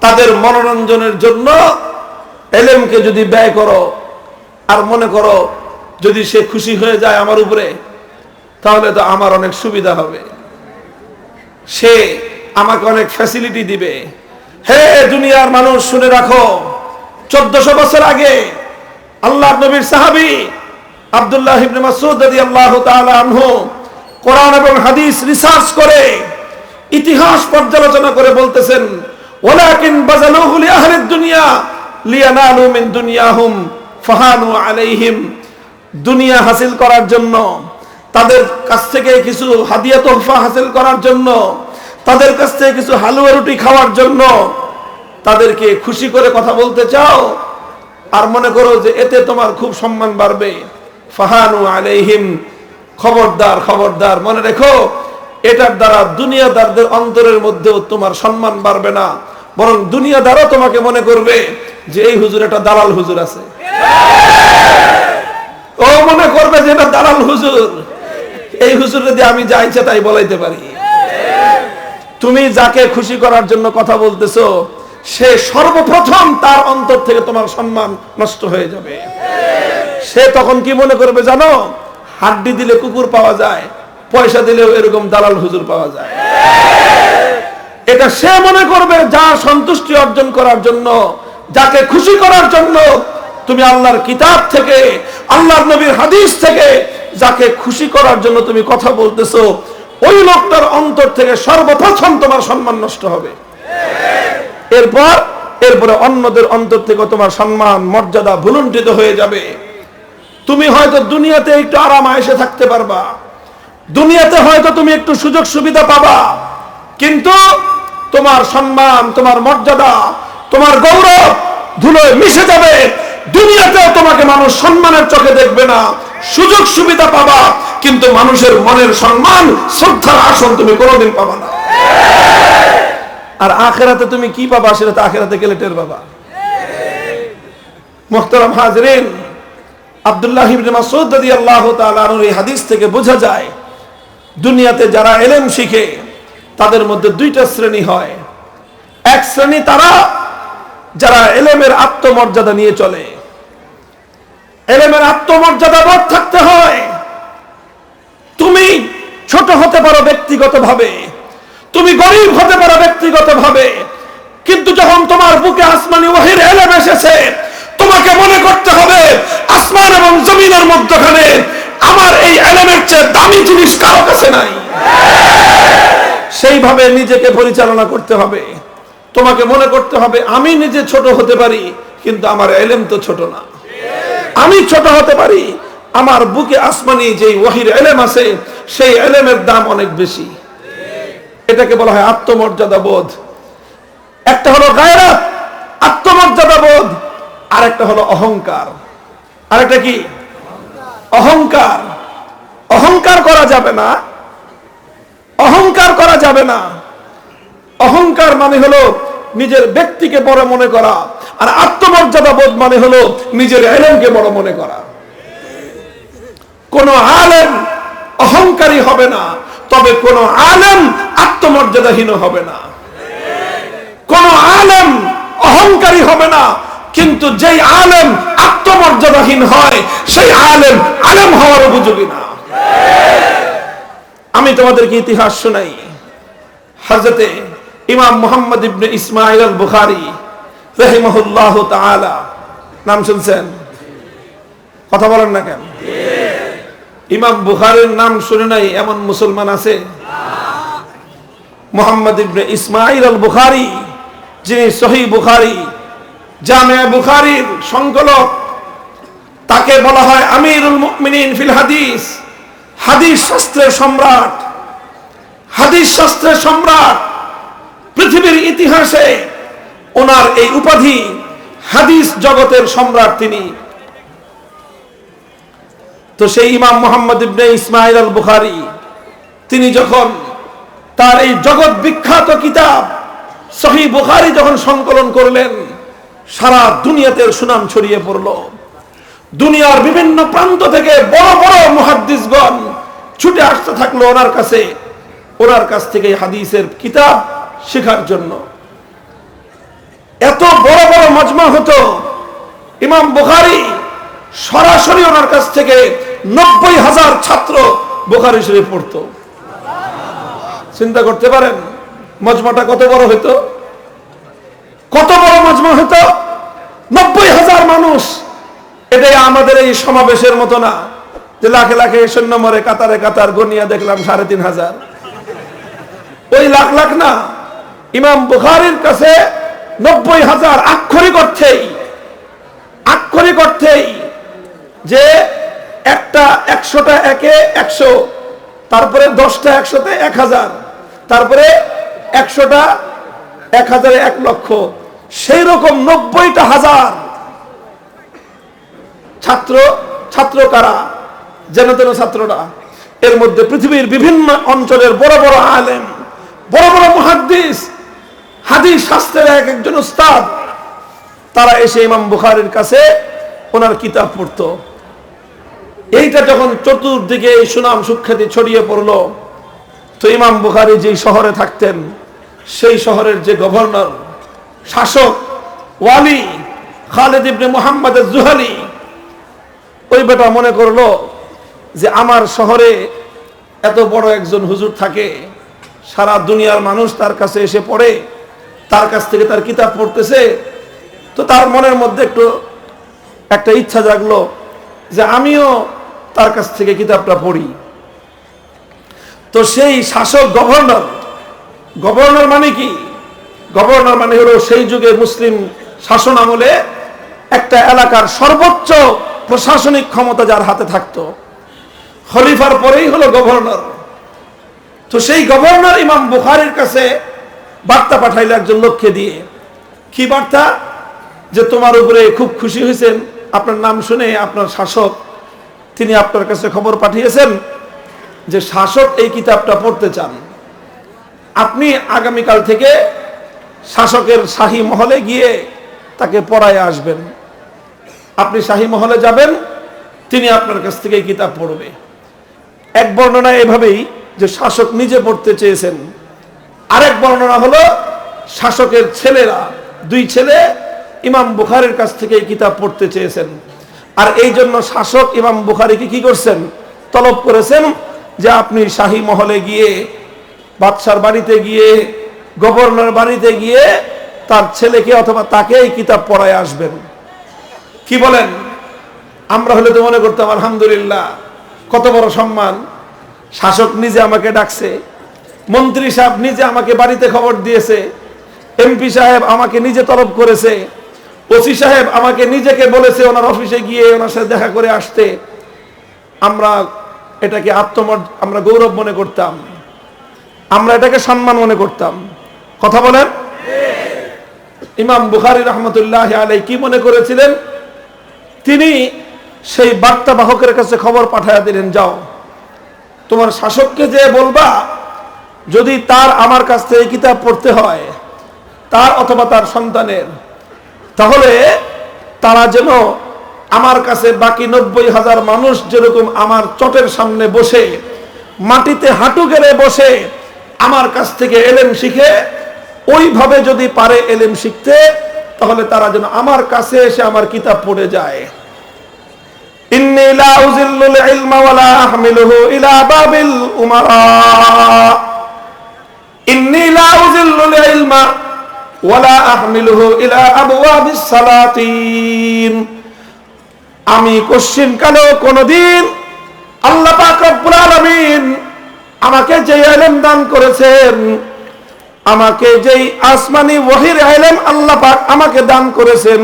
তাদের মনোরঞ্জনের জন্য ইলমকে যদি ব্যয় করো আর মনে করো যদি সে খুশি হয়ে যায় আমার উপরে তাহলে তো আমার অনেক সুবিধা হবে, সে আমাকে অনেক ফ্যাসিলিটি দিবে। হে দুনিয়ার মানুষ, শুনে রাখো, 1400 বছর আগে আল্লাহর নবীর সাহাবী আব্দুল্লাহ ইবনে মাসউদ রাদিয়াল্লাহু তাআলা আনহু কোরআন এবং হাদিস রিসার্চ করে ইতিহাস পর্যালোচনা করে বলতেছেন, ওয়ালাকিন বাযালুহু লিআহলিদ দুনিয়া লিয়ানালু মিন দুনিয়াহুম ফাহানু আলাইহিম। দুনিয়া হাসিল করার জন্য, তাদের কাছ থেকে কিছু হাদিয়া তোহফা হাসিল করার জন্য, তাদের কাছ থেকে কিছু হালুয়া রুটি খাওয়ার জন্য তাদেরকে খুশি করে কথা বলতে চাও, আর মনে করো যে এতে তোমার খুব সম্মান বাড়বে, ফাহানু আলাইহিম, খবরদার খবরদার, মনে রেখো এটার দ্বারা দুনিয়াদারদের অন্তরের মধ্যেও তোমার সম্মান বাড়বে না, বরং দুনিয়াদারও তোমাকে মনে করবে যে এই হুজুর একটা দালাল হুজুর আছে। ও মনে করবে যে এটা দালাল হুজুর, এই হুজুর যদি আমি যা ইচ্ছা তাই বলাইতে পারি। তুমি যাকে খুশি করার জন্য কথা বলতেছো, সে সর্বপ্রথম তার অন্তর থেকে তোমার সম্মান নষ্ট হয়ে যাবে। সে তখন কি মনে করবে জানো? হাড্ডি দিলে কুকুর পাওয়া যায়, পয়সা দিলেও এরকম দালাল হুজুর পাওয়া যায়। এটা সে মনে করবে যা সন্তুষ্টি অর্জন করার জন্য, যাকে খুশি করার জন্য তুমি আল্লাহর কিতাব থেকে, আল্লাহর নবীর হাদিস থেকে যাকে খুশি করার জন্য তুমি কথা বলতেছো, ওই লোকটার অন্তর থেকে সর্বপ্রথম তোমার সম্মান নষ্ট হবে। এরপরে অন্যদের অন্তর থেকে তোমার সম্মান মর্যাদা ভুলুণ্ঠিত হয়ে যাবে। তুমি হয়তো দুনিয়াতে একটু আরাম আয়েশে থাকতে পারবা, দুনিয়াতে হয়তো তুমি একটু সুযোগ সুবিধা পাবা, কিন্তু তোমার সম্মান, তোমার মর্যাদা, তোমার গৌরব ধুলোয় মিশে যাবে। দুনিয়াতেও তোমাকে মানুষ সম্মানের চোখে দেখবে না, সুযোগ সুবিধা পাবা, কিন্তু মানুষের মনের সম্মান, শ্রদ্ধার আসন তুমি কোনোদিন পাবা না। আর আখিরাতে তুমি কি পাবা সেটা তো আখিরাতে গেলে টের পাবা। মুহতারাম হাজিরিন, আব্দুল্লাহ ইবনে মাসউদ রাদিয়াল্লাহু তাআলা আনহুর এই হাদিস থেকে বোঝা যায় দুনিয়াতে যারা ইলম শিখে তাদের মধ্যে দুইটা শ্রেণী হয়। এক শ্রেণী তারা যারা ইলমের আত্মমর্যাদা নিয়ে চলে। ইলমের আত্মমর্যাদা বোধ থাকতে হয়। তুমি ছোট হতে পারো ব্যক্তিগতভাবে, তুমি গরিব হতে পারো ব্যক্তিগতভাবে, কিন্তু যখন তোমার বুকে আসমানি ওহীর ইলম এসেছে, তোমাকে মনে করতে হবে আসমান এবং জমিনের মধ্যখানে আমার এই ইলমের চেয়ে দামি জিনিস কারো কাছে নাই। সেইভাবে নিজেকে পরিচালনা করতে হবে। তোমাকে মনে করতে হবে আমি নিজে ছোট হতে পারি, কিন্তু আমার ইলম তো ছোট না। আমি ছোট হতে পারি, আমার বুকে আসমানি যে ওহীর ইলম আছে সেই ইলমের দাম অনেক বেশি। এটাকে বলা হয় আত্মমর্যাদা বোধ। একটা হলো গায়রাত, আত্মমর্যাদা বোধ, আর একটা হলো অহংকার। আরেকটা কি? অহংকার। অহংকার করা যাবে না, অহংকার করা যাবে না। অহংকার মানে হলো নিজের ব্যক্তিকে বড় মনে করা, আর আত্মমর্যাদা বোধ মানে হলো নিজের ইলমকে বড় মনে করা। কোন আলেম অহংকারী হবে না, তবে কোন আলেম আত্মমর্যাদাহীন হবে না। কোন আলেম অহংকারী হবে না, কিন্তু যেই আলেম আত্মমর্যাদাহীন হয় সেই আলেম আলেম হওয়ার উপযোগী না। আমি তোমাদেরকে ইতিহাস শোনাই। হযরতে ইমাম মুহাম্মদ ইবনে ইসমাঈল আল বুখারী রাহিমাহুল্লাহু তাআলা, নাম শুনছেন? কথা বলেন না কেন? ইমাম বুখারীর নাম শুনে নাই এমন মুসলমান আছে? মুহাম্মদ ইবনে ইসমাঈল আল বুখারী, যিনি সহিহ বুখারী, জামিয়া বুখারীর সংকলক, তাকে বলা হয় আমিরুল মুমিনিন ফিল হাদিস, হাদিস শাস্ত্রের সম্রাট। হাদিস শাস্ত্রের সম্রাট, পৃথিবীর ইতিহাসে ওনার এই উপাধি, হাদিস জগতের সম্রাট তিনি। তো সেই ইমাম মুহাম্মদ ইবনে ইসমাঈল আল বুখারী তিনি যখন তার এই জগৎ বিখ্যাত কিতাব সহিহ বুখারী যখন সংকলন করলেন, সারা দুনিয়াতে সুনাম ছড়িয়ে পড়ল। দুনিয়ার বিভিন্ন প্রান্ত থেকে বড় বড় মুহাদ্দিসগণ ছুটে আসতে থাকলো ওনার কাছে, ওনার কাছ থেকে হাদিসের কিতাব শেখার জন্য। এত বড় বড় মজমা হতো, ইমাম বুখারী সরাসরি ওনার কাছ থেকে 90,000 ছাত্র বুখারী শরীফ পড়তো। চিন্তা করতে পারেন মজমাটা কত বড় হতো, কত বড় মজমা হতো, 90,000 মানুষ। এটাই আমাদের এই সমাবেশের মতো না যে লাখে লাখে সৈন্য মরে কাতারে কাতার গনিয়া দেখলাম 3,500। ওই লাখ লাখ না, ইমাম বুখারীর কাছে 90,000 আক্ষরিক অর্থেই যে একটা 100টা একে 100, তারপরে 10টা 100তে 1000, তারপরে 100টা 1000-এ 1 লক্ষ, সেই রকম 90টা হাজার ছাত্র কারা? যেন তেন ছাত্ররা। এর মধ্যে পৃথিবীর বিভিন্ন অঞ্চলের বড় বড় আলেম, বড় বড় মুহাদ্দিস, হাদিস শাস্ত্রের এক একজন উস্তাদ, তারা এসে ইমাম বুখারীর কাছে ওনার কিতাব পড়তো। এইটা যখন চতুর্দিকে এই সুনাম সুখ্যাতি ছড়িয়ে পড়লো, তো ইমাম বুখারী যেই শহরে থাকতেন, সেই শহরের যে গভর্নর, শাসক, ওয়ালি খালিদ ইবনে মুহাম্মদ আজ-জুহানি, ওই বেটা মনে করলো যে আমার শহরে এত বড় একজন হুজুর থাকে, সারা দুনিয়ার মানুষ তার কাছে এসে পড়ে, তার কাছ থেকে তার কিতাব পড়তেছে, তো তার মনের মধ্যে একটা ইচ্ছা জাগলো যে আমিও তার কাছ থেকে কিতাবটা পড়ি। তো সেই শাসক গভর্নর মানে কি? গভর্নর মানে হলো সেই যুগে মুসলিম শাসন আমলে একটা এলাকার সর্বোচ্চ প্রশাসনিক ক্ষমতা যার হাতে থাকতো, খলিফার পরেই হলো গভর্নর। তো সেই গভর্নর ইমাম বুখারীর কাছে বার্তা পাঠাইলো একজন লোককে দিয়ে। কি বার্তা? যে তোমার উপরে খুব খুশি হয়েছেন, আপনার নাম শুনে আপনার শাসক তিনি আপনার কাছে খবর পাঠিয়েছেন যে শাসক এই কিতাবটা পড়তে চান। আপনি আগামীকাল থেকে শাসকের শাহী মহলে গিয়ে তাকে পড়ায় আসবেন। আপনি শাহী মহলে যাবেন, তিনি আপনার কাছ থেকে এই কিতাব পড়বে। এক বর্ণনা এভাবেই যে শাসক নিজে পড়তে চেয়েছেন, আরেক বর্ণনা হলো শাসকের ছেলেরা, দুই ছেলে ইমাম বুখারীর কাছ থেকে এই কিতাব পড়তে চেয়েছেন। আর এই জন্য শাসক ইমাম বুখারীকে কি করছেন? তলব করেছেন যে আপনি শাহী মহলে গিয়ে, বাদশার বাড়িতে গিয়ে, গভর্নর বাড়িতে গিয়ে তার ছেলেকে অথবা তাকে এই কিতাব পড়ায় আসবেন। কি বলেন? আমরা হলে তো মনে করতাম আলহামদুলিল্লাহ, কত বড় সম্মান, শাসক নিজে আমাকে ডাকছে, মন্ত্রী সাহেব নিজে আমাকে বাড়িতে খবর দিয়েছে, এমপি সাহেব আমাকে নিজে তলব করেছে, ওসি সাহেব আমাকে নিজেকে বলেছে ওনার অফিসে গিয়ে ওনার সাথে দেখা করে আসতে। আমরা এটাকে আমরা গৌরব মনে করতাম, আমরা এটাকে সম্মান মনে করতাম। কথা বলেন? ইমাম বুখারী রাহমাতুল্লাহি আলাইহি কি মনে করেছিলেন? তিনি সেই বার্তা বাহকের কাছে খবর পাঠায়া দিলেন, যাও তোমার শাসককে যে বলবা যদি তার আমার কাছ থেকে কিতাব পড়তে হয়, তার অথবা তার সন্তানের, তাহলে তারা যেন আমার কাছে বাকি 90,000 মানুষ যেরকম আমার চটের সামনে বসে, মাটিতে হাঁটু গেড়ে বসে আমার কাছ থেকে এলেম শিখে, ওইভাবে যদি পারে এলেম শিখতে, তাহলে তারা যেন আমার কাছে এসে আমার কিতাব পড়ে যায়। ইন্নী লা উযিল্লুল ইলমা ওয়া লা আহমিলুহু ইলা বাবিল উমারা, ইন্নী লা উযিল্লুল ইলমা ওয়া লা আহমিলুহু ইলা আবওয়াবিস সালাতিন। আমি কোশ্চিন কালেও কোনদিন আল্লাহ পাক রব্বুল আলামিন আমাকে যে ইলম দান করেছেন, আমাকে যেই আসমানি ওহীর ইলম আল্লাহ পাক আমাকে দান করেছেন,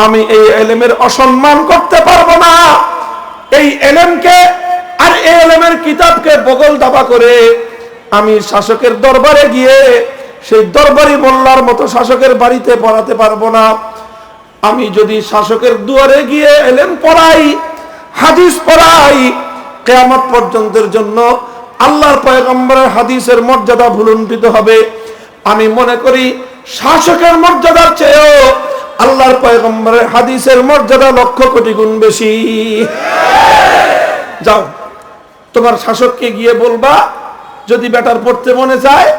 আমি এই ইলমের অসম্মান করতে পারবো না। এই ইলমকে আর এই ইলমের কিতাবকে বগল দাবা করে আমি শাসকের দরবারে গিয়ে সেই দরবারি মোল্লার মতো শাসকের বাড়িতে পড়াতে পারবো না। আমি যদি শাসকের দুয়ারে গিয়ে ইলম পড়াই, হাদিস পড়াই, কিয়ামত পর্যন্তের জন্য আল্লাহর পয়গম্বরের হাদিসের মর্যাদা ভুলুণ্ঠিত হবে। আমি মনে করি শাসকের মর্যাদার চেয়েও আল্লাহর পয়গম্বরের হাদিসের মর্যাদা লক্ষ কোটি গুণ বেশি। যাও তোমার শাসককে গিয়ে বলবা যদি বেটার পড়তে মনে চায়,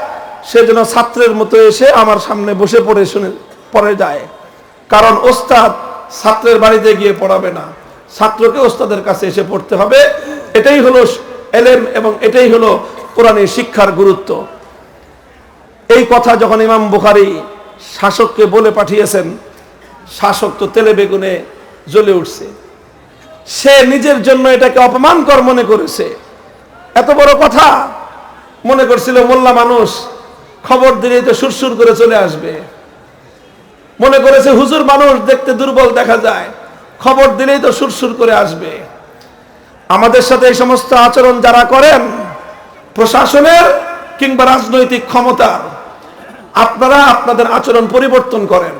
সে যেন ছাত্রের মতো এসে আমার সামনে বসে পড়ে যায়। কারণ ওস্তাদ ছাত্রের বাড়িতে গিয়ে পড়াবে না, ছাত্রকে ওস্তাদের কাছে এসে পড়তে হবে। এটাই হলো ইলম এবং এটাই হলো কোরআনের শিক্ষার গুরুত্ব। এই কথা যখন ইমাম বুখারী শাসককে বলে পাঠিয়েছেন, শাসক তো তেলে বেগুনে জ্বলে উঠছে। সে নিজের জন্য এটাকে অপমানকর মনে করেছে। এত বড় কথা মনে করছিল মোল্লা মানুষ, খবর দিলেই তো সুরসুর করে চলে আসবে। মনে করেছে হুজুর মানুষ, দেখতে দুর্বল দেখা যায়, খবর দিলেই তো সুরসুর করে আসবে। আমাদের সাথে এই সমস্ত আচরণ যারা করেন, প্রশাসনের কিংবা রাজনৈতিক ক্ষমতার, আপনারা আপনাদের আচরণ পরিবর্তন করেন।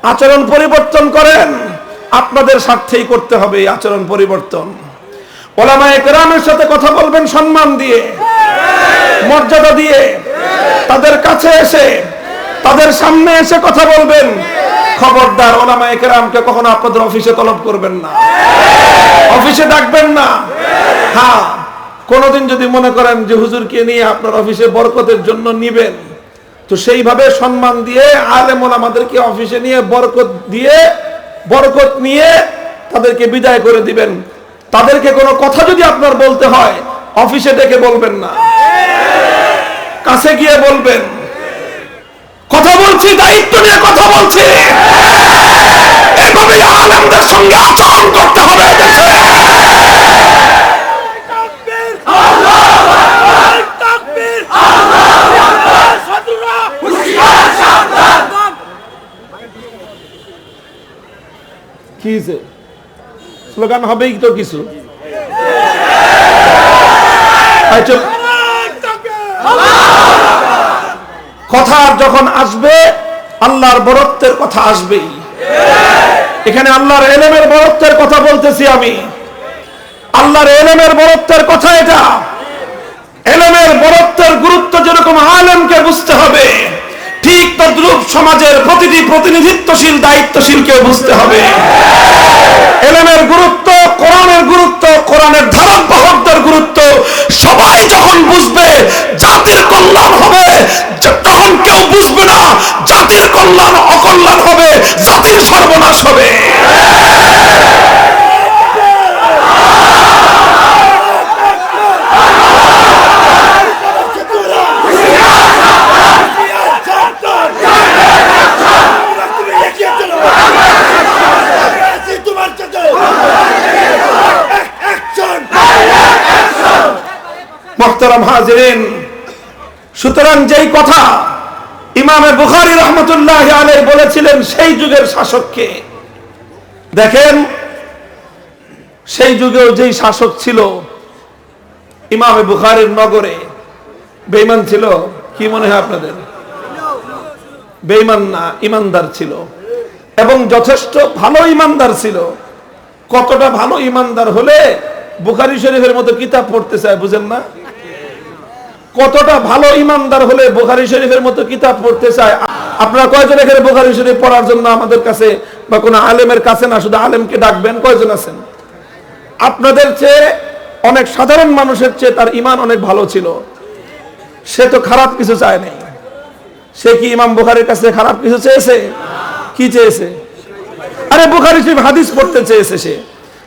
আচরণ পরিবর্তন করেন, আপনাদের স্বার্থেই করতে হবে এই আচরণ পরিবর্তন। ওলামায়ে কেরামের সাথে কথা বলবেন সম্মান দিয়ে, মর্যাদা দিয়ে, তাদের কাছে এসে, তাদের সামনে এসে কথা বলবেন। খবরদার ওলামায়ে কেরামকে কখনো আপনাদের অফিসে তলব করবেন না, অফিসে ডাকবেন না। হ্যাঁ, কোনদিন যদি মনে করেন যে হুজুরকে নিয়ে আপনার অফিসে বরকতের জন্য নিবেন, তো সেইভাবে সম্মান দিয়ে আলেম ওলামাদেরকে অফিসে নিয়ে বরকত নিয়ে তাদেরকে বিদায় করে দিবেন। তাদেরকে কোনো কথা যদি আপনার বলতে হয়, অফিসে ডেকে বলবেন না, কাছে গিয়ে বলবেন। কথা বলছি, দায়িত্ব নিয়ে কথা বলছি। এইভাবে আলেমদের সঙ্গে আচরণ করতে হবে দেশে। কি স্লোগান হবেই তো কিছু। কথা যখন আসবে, আল্লাহর বরত্বের কথা আসবেই। এখানে আল্লাহর এলেমের বরত্বের কথা বলতেছি আমি, আল্লাহর এলেমের বরত্বের কথা। এটা এলেমের বরত্বের গুরুত্ব যেরকম আলেমকে বুঝতে হবে, ঠিক তদ্রূপ সমাজের প্রতিটি প্রতিনিধিত্বশীল দায়িত্বশীলকে বুঝতে হবে। এলেমের গুরুত্ব, কোরআনের গুরুত্ব, কোরআনের ধারক বাহকদের গুরুত্ব সবাই যখন বুঝবে, জাতির কল্যাণ হবে। তখন কেউ বুঝবে না, জাতির কল্যাণ অকল্যাণ হবে, জাতির সর্বনাশ হবে। মুহতারাম হাজিরিন, সুতরাং যেই কথা ইমামে বুখারী রাহমাতুল্লাহি আলাইহি বলেছিলেন সেই যুগের শাসককে দেখেন, সেই যুগেও যেই শাসক ছিল ইমামে বুখারীর নগরে বেঈমান ছিল। কি মনে হয় আপনাদের? বেঈমান না, ইমানদার ছিল, এবং যথেষ্ট ভালো ইমানদার ছিল। কতটা ভালো ইমানদার হলে বুখারী শরীফের মতো কিতাব পড়তে চায়, বুঝেন না? কতটা ভালো ইমানদার হলে বুখারী শরীফের মতো কিতাব পড়তে চায়। আপনারা কয়জন এখানে বুখারী শরীফ পড়ার জন্য আমাদের কাছে বা কোনো আলেমের কাছে না, শুধু আলেমকে ডাকবেন? কয়জন আছেন? আপনাদের চেয়ে, অনেক সাধারণ মানুষের চেয়ে তার ঈমান অনেক ভালো ছিল। সে তো খারাপ কিছু চায় নাই। সে কি ইমাম বুখারীর কাছে খারাপ কিছু চেয়েছে? কি চেয়েছে? আরে বুখারী শরীফ হাদিস পড়তে চেয়েছে। সে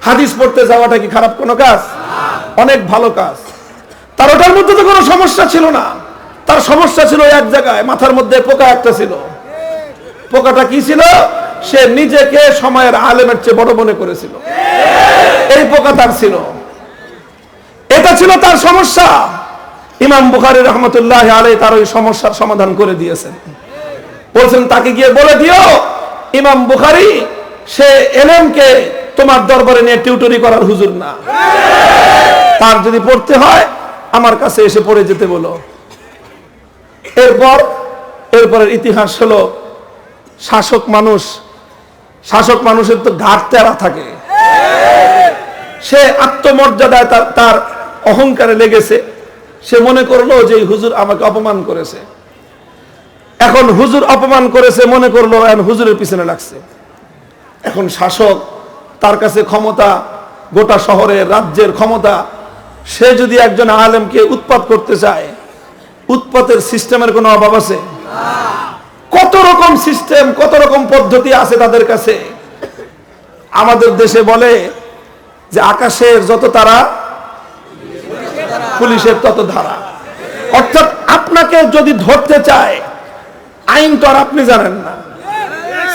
হাদিস পড়তে যাওয়াটা কি খারাপ কোনো কাজ? অনেক ভালো কাজ। তার ওটার মধ্যে তো কোনো সমস্যা ছিল না। তার সমস্যা ছিল এক জায়গায়, মাথার মধ্যে পোকা একটা ছিল। পোকাটা কি ছিল? সে নিজেকে সময়ের আলেমের চেয়ে বড় মনে করেছিল। এই পোকা তার ছিল, এটা ছিল তার সমস্যা। ইমাম বুখারী রাহমাতুল্লাহি আলাইহি তার ওই সমস্যার সমাধান করে দিয়েছেন। বলছেন তাকে গিয়ে বলে দিও, ইমাম বুখারী সে এলেমকে তোমার দরবারে নিয়ে টিউটরি করার হুজুর না। তার যদি পড়তে হয় আমার কাছে এসে পড়ে যেতে বলো। এরপরের ইতিহাস হলো, শাসক মানুষের তো ঘাট তেরা থাকে। সে আত্মমর্যাদায় তার অহংকারে লেগেছে। সে মনে করলো যে হুজুর আমাকে অপমান করেছে। এখন হুজুর অপমান করেছে মনে করলো, এখন হুজুরের পিছনে লাগছে। এখন শাসক, তার কাছে ক্ষমতা, গোটা শহরের রাজ্যের ক্ষমতা। সে যদি একজন আলেমকে উৎপাত করতে চায়, উৎপাতের সিস্টেমের কোনো অভাব আছে? কত রকম সিস্টেম, কত রকম পদ্ধতি আছে তাদের কাছে। আমাদের দেশে বলে যে আকাশের যত তারা পুলিশের তত ধারা। অর্থাৎ আপনাকে যদি ধরতে চায়, আইন তো আর আপনি জানেন না,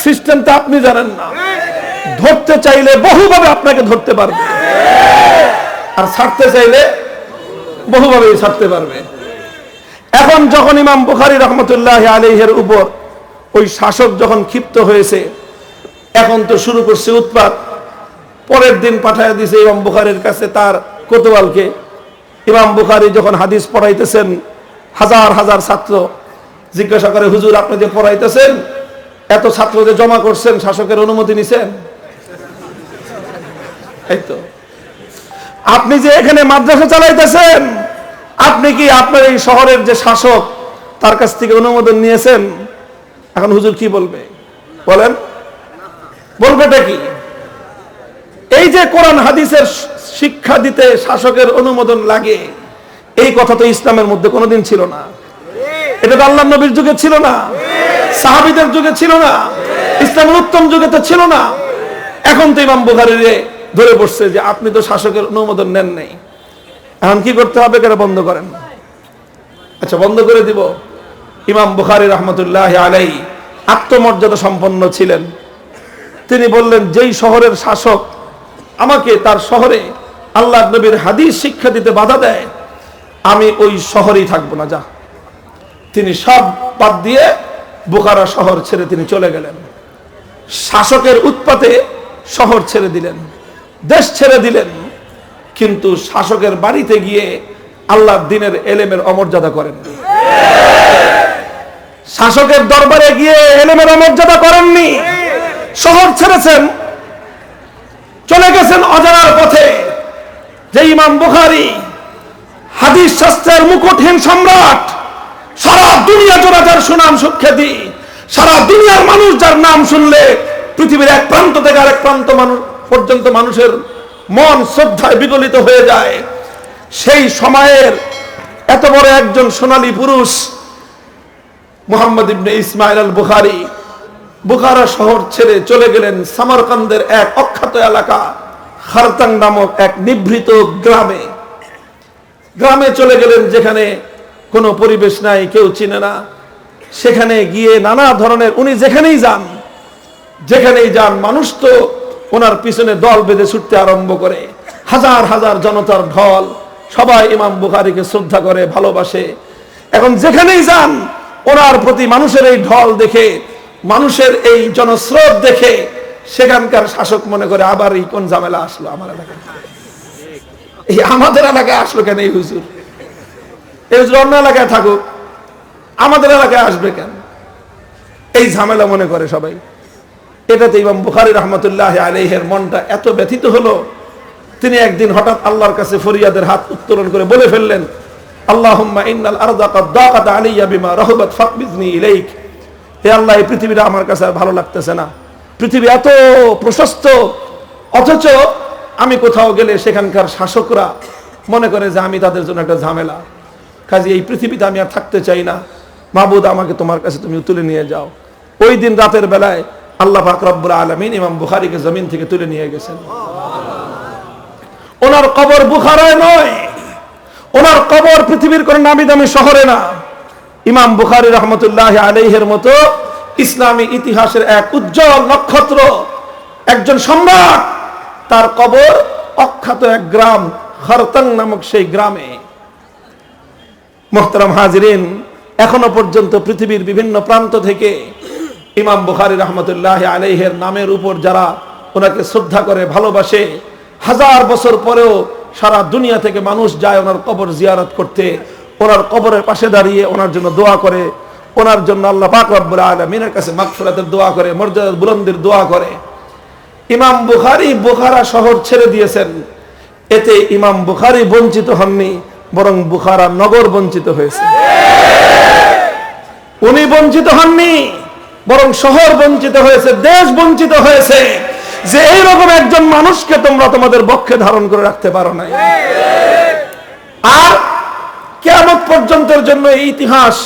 সিস্টেম তো আপনি জানেন না। ধরতে চাইলে বহুভাবে আপনাকে ধরতে পারবে, আর ছাড়তে চাইলে বহুভাবে ছাড়তে পারবে। এখন যখন ইমাম বুখারী রাহমাতুল্লাহি আলাইহির উপর ওই শাসক যখন ক্ষিপ্ত হয়েছে, এখন তো শুরু করছে উৎপাত। পরের দিন পাঠায় দিয়েছে ইমাম বুখারীর কাছে তার কোতোয়ালকে। ইমাম বুখারী যখন হাদিস পড়াইতেছেন, হাজার হাজার ছাত্র জিজ্ঞাসা করে, হুজুর আপনি যে পড়াইতেছেন এত ছাত্র যে জমা করছেন, শাসকের অনুমতি নিছেন? এই তো। আপনি যে এখানে মাদ্রাসা চালাইতেছেন, আপনি কি আপনার এই শহরের যে শাসক তার কাছ থেকে অনুমোদন নিয়েছেন? এখন হুজুর কি বলবে বলেন? বলবেটা কি? এই যে কোরআন হাদিসের শিক্ষা দিতে শাসকের অনুমোদন লাগে, এই কথা তো ইসলামের মধ্যে কোনোদিন ছিল না। এটা তো আল্লাহর নবীর যুগে ছিল না, সাহাবীদের যুগে ছিল না, ইসলামের উত্তম যুগে তো ছিল না। এখন তো ইমাম বুখারীর ধরে বসছে যে আপনি তো শাসকের অনুমোদন নেন নাই। এখন কি করতে হবে? কেন বন্ধ করেন? আচ্ছা, বন্ধ করে দিব। ইমাম বুখারী রাহমাতুল্লাহি আলাইহি আত্মমর্যাদা সম্পন্ন ছিলেন। তিনি বললেন, যেই শহরের শাসক আমাকে তার শহরে আল্লাহর নবীর হাদিস শিক্ষা দিতে বাধা দেয়, আমি ওই শহরেই থাকবো না। যা। তিনি সব বাদ দিয়ে বুখারা শহর ছেড়ে তিনি চলে গেলেন। শাসকের উৎপাতে শহর ছেড়ে দিলেন, দেশ ছেড়ে দিলেন, কিন্তু শাসকের বাড়িতে গিয়ে আল্লাহর দ্বীনের এলেমের অমর্যাদা করেন। শাসকের দরবারে গিয়ে এলেমের অমর্যাদা করেননি। শহর ছেড়েছেন, চলে গেছেন অজানার পথে। যে ইমাম বুখারী হাদিস শাস্ত্রের মুকুটহীন সম্রাট, সারা দুনিয়া জোড়া যার সুনাম সুখ্যাতি, সারা দুনিয়ার মানুষ যার নাম শুনলে পৃথিবীর এক প্রান্ত থেকে আরেক প্রান্ত পর্যন্ত মানুষের মন শ্রদ্ধায় বিগলিত হয়ে যায়, সেই সময়ের এত বড় একজন সোনালী পুরুষ মুহাম্মদ ইবনে ইসমাইল আল বুখারী বুখারা শহর ছেড়ে চলে গেলেন সামারকান্দের এক অখ্যাত এলাকা খারতাং নামক এক নিভৃত গ্রামে। গ্রামে চলে গেলেন যেখানে কোনো পরিবেশ নাই, কেউ চিনে না। সেখানে গিয়ে নানা ধরনের, উনি যেখানেই যান মানুষ তো ওনার পিছনে দল বেঁধে ছুটতে আরম্ভ করে। হাজার হাজার জনতার ঢল, সবাই ইমাম বুখারীকে শ্রদ্ধা করে, ভালোবাসে। এখন যেখানেই যান ওনার প্রতি মানুষের এই ঢল দেখে, মানুষের এই জনস্রোত দেখে সেখানকার শাসক মনে করে, আবার এই কোন ঝামেলা আসলো আমার এলাকায়, এই আমাদের এলাকায় আসলো কেন এই হুজুর? এই হুজুর অন্য এলাকায় থাকুক, আমাদের এলাকায় আসবে কেন? এই ঝামেলা মনে করে সবাই। এটাতে ইমাম বুখারী রাহমাতুল্লাহি আলাইহির মনটা এত ব্যথিত হলো, তিনি একদিন হঠাৎ আল্লাহর কাছে ফরিয়াদের হাত উত্তোলন করে বলে ফেললেন, আল্লাহুম্মা ইন্নাল আরদা ক্বাদ দাকাত আলাইয়া বিমা রাহাবাত ফাকবিজনি ইলাইক। হে আল্লাহ, এই পৃথিবীটা আমার কাছে আর ভালো লাগতেছে না। পৃথিবী এত প্রশস্ত, অথচ আমি কোথাও গেলে সেখানকার শাসকরা মনে করে যে আমি তাদের জন্য একটা ঝামেলা। কাজে এই পৃথিবীতে আমি আর থাকতে চাই না। মাবুদ, আমাকে তোমার কাছে তুমি তুলে নিয়ে যাও। ওই দিন রাতের বেলায় আল্লাহ পাক রব্বুল আলামিন ইমাম বুখারীকে জমিন থেকে তুলে নিয়ে গেছেন। ওনার কবর বুখারায় নয়, ওনার কবর পৃথিবীর কোন নামি দামি শহরে না। ইমাম বুখারী রাহমাতুল্লাহি আলাইহির মতো ইসলামী ইতিহাসের এক উজ্জ্বল নক্ষত্র, একজন সম্রাট, তার কবর অখ্যাত এক গ্রাম খারতাং নামক সেই গ্রামে। মুহতারাম হাজিরিন, এখনো পর্যন্ত পৃথিবীর বিভিন্ন প্রান্ত থেকে ইমাম বুখারী রাহমাতুল্লাহি আলাইহির নামের উপর যারা ওনাকে শ্রদ্ধা করে, ভালোবাসে, হাজার বছর পরেও সারা দুনিয়া থেকে মানুষ যায় ওনার কবর জিয়ারত করতে, ওনার কবরের পাশে দাঁড়িয়ে ওনার জন্য দোয়া করে, ওনার জন্য আল্লাহ পাক রব্বুল আলামিনের কাছে মাগফিরাতের দোয়া করে, মর্যাদার বুলন্দির দোয়া করে। ইমাম বুখারী বুখারা শহর ছেড়ে দিয়েছেন, এতে ইমাম বুখারী বঞ্চিত হননি, বরং বুখারা নগর বঞ্চিত হয়েছে। উনি বঞ্চিত হননি, বরং শহর বঞ্চিত হয়েছে, দেশ বঞ্চিত হয়েছে, যে এইরকম একজন মানুষকে তোমরা তোমাদের বক্ষে ধারণ করে রাখতে পারো নাই। আর কিয়ামত পর্যন্তের জন্য এই ইতিহাস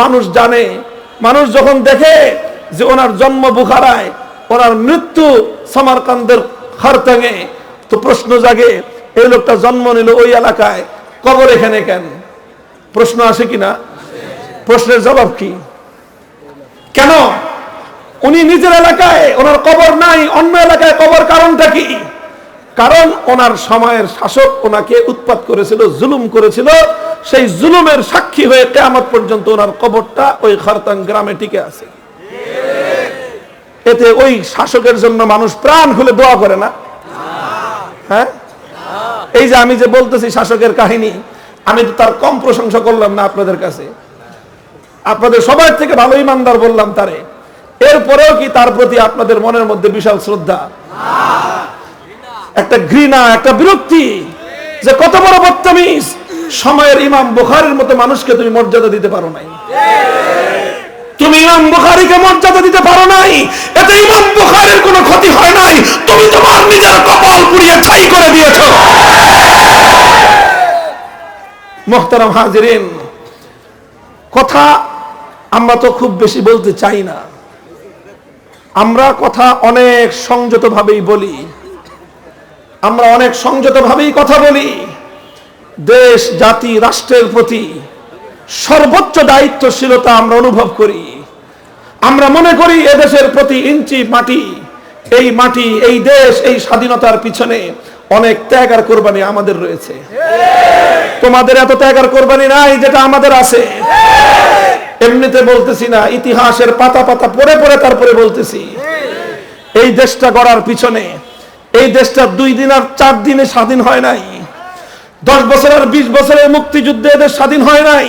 মানুষ জানে। মানুষ যখন দেখে যে ওনার জন্ম বুখারায়, ওনার মৃত্যু সামারকান্দের খারতাঙে, তো প্রশ্ন জাগে, এই লোকটা জন্ম নিল ওই এলাকায়, কবর এখানে কেন? প্রশ্ন আসে কিনা? প্রশ্নের জবাব কি? কেন উনি নিজের এলাকায় ওনার কবর নাই, অন্য এলাকায় কবর? কারণটা কি? কারণ ওনার সময়ের শাসক ওনাকে উৎপাত করেছিল, জুলুম করেছিল। সেই জুলুমের সাক্ষী হয়ে কিয়ামত পর্যন্ত ওনার কবরটা ওই খারতাং গ্রামে টিকে আছে। এতে ওই শাসকের জন্য মানুষ প্রাণ খুলে দোয়া করে না? হ্যাঁ, এই যে আমি যে বলতেছি শাসকের কাহিনী, আমি তো তার কম প্রশংসা করলাম না আপনাদের কাছে। আপনাদের সবার থেকে ভালো ইমানদার বললাম তারে, এরপরেও কি তার প্রতি আপনাদের মনের মধ্যে বিশাল শ্রদ্ধা, একটা ঘৃণা, একটা বিরক্তি যে কত বড় বদতমিজ! সময়ের ইমাম বুখারীর মতো মানুষকে তুমি মর্যাদা দিতে পারো নাই। তুমি ইমাম বুখারীকে মর্যাদা দিতে পারো নাই, এতে ইমাম বুখারীর কোনো ক্ষতি হয় নাই, তুমি তোমার নিজের কপাল পুড়িয়ে ছাই করে দিয়েছো। মুহতারাম হাজিরিন, কথা আমরা তো খুব বেশি বলতে চাই না, আমরা কথা অনেক সংযত ভাবেই বলি, আমরা অনেক সংযত ভাবেই কথা বলি। দেশ, জাতি, রাষ্ট্রের প্রতি সর্বোচ্চ দায়িত্বশীলতা আমরা অনুভব করি। আমরা মনে করি এদেশের প্রতি ইঞ্চি মাটি, এই দেশ, এই স্বাধীনতার পিছনে অনেক ত্যাগ আর কোরবানি আমাদের রয়েছে। তোমাদের এত ত্যাগ আর কোরবানি নাই যেটা আমাদের আছে। এমনিতে বলতেছি না, ইতিহাসের পাতা পাতা পড়ে পড়ে তারপরে বলতেছি। এই দেশটা গড়ার পিছনে, এই দেশটা 2 দিন আর 4 দিনে স্বাধীন হয় নাই। 10 বছর আর 20 বছরের মুক্তিযুদ্ধে এদের স্বাধীন হয় নাই।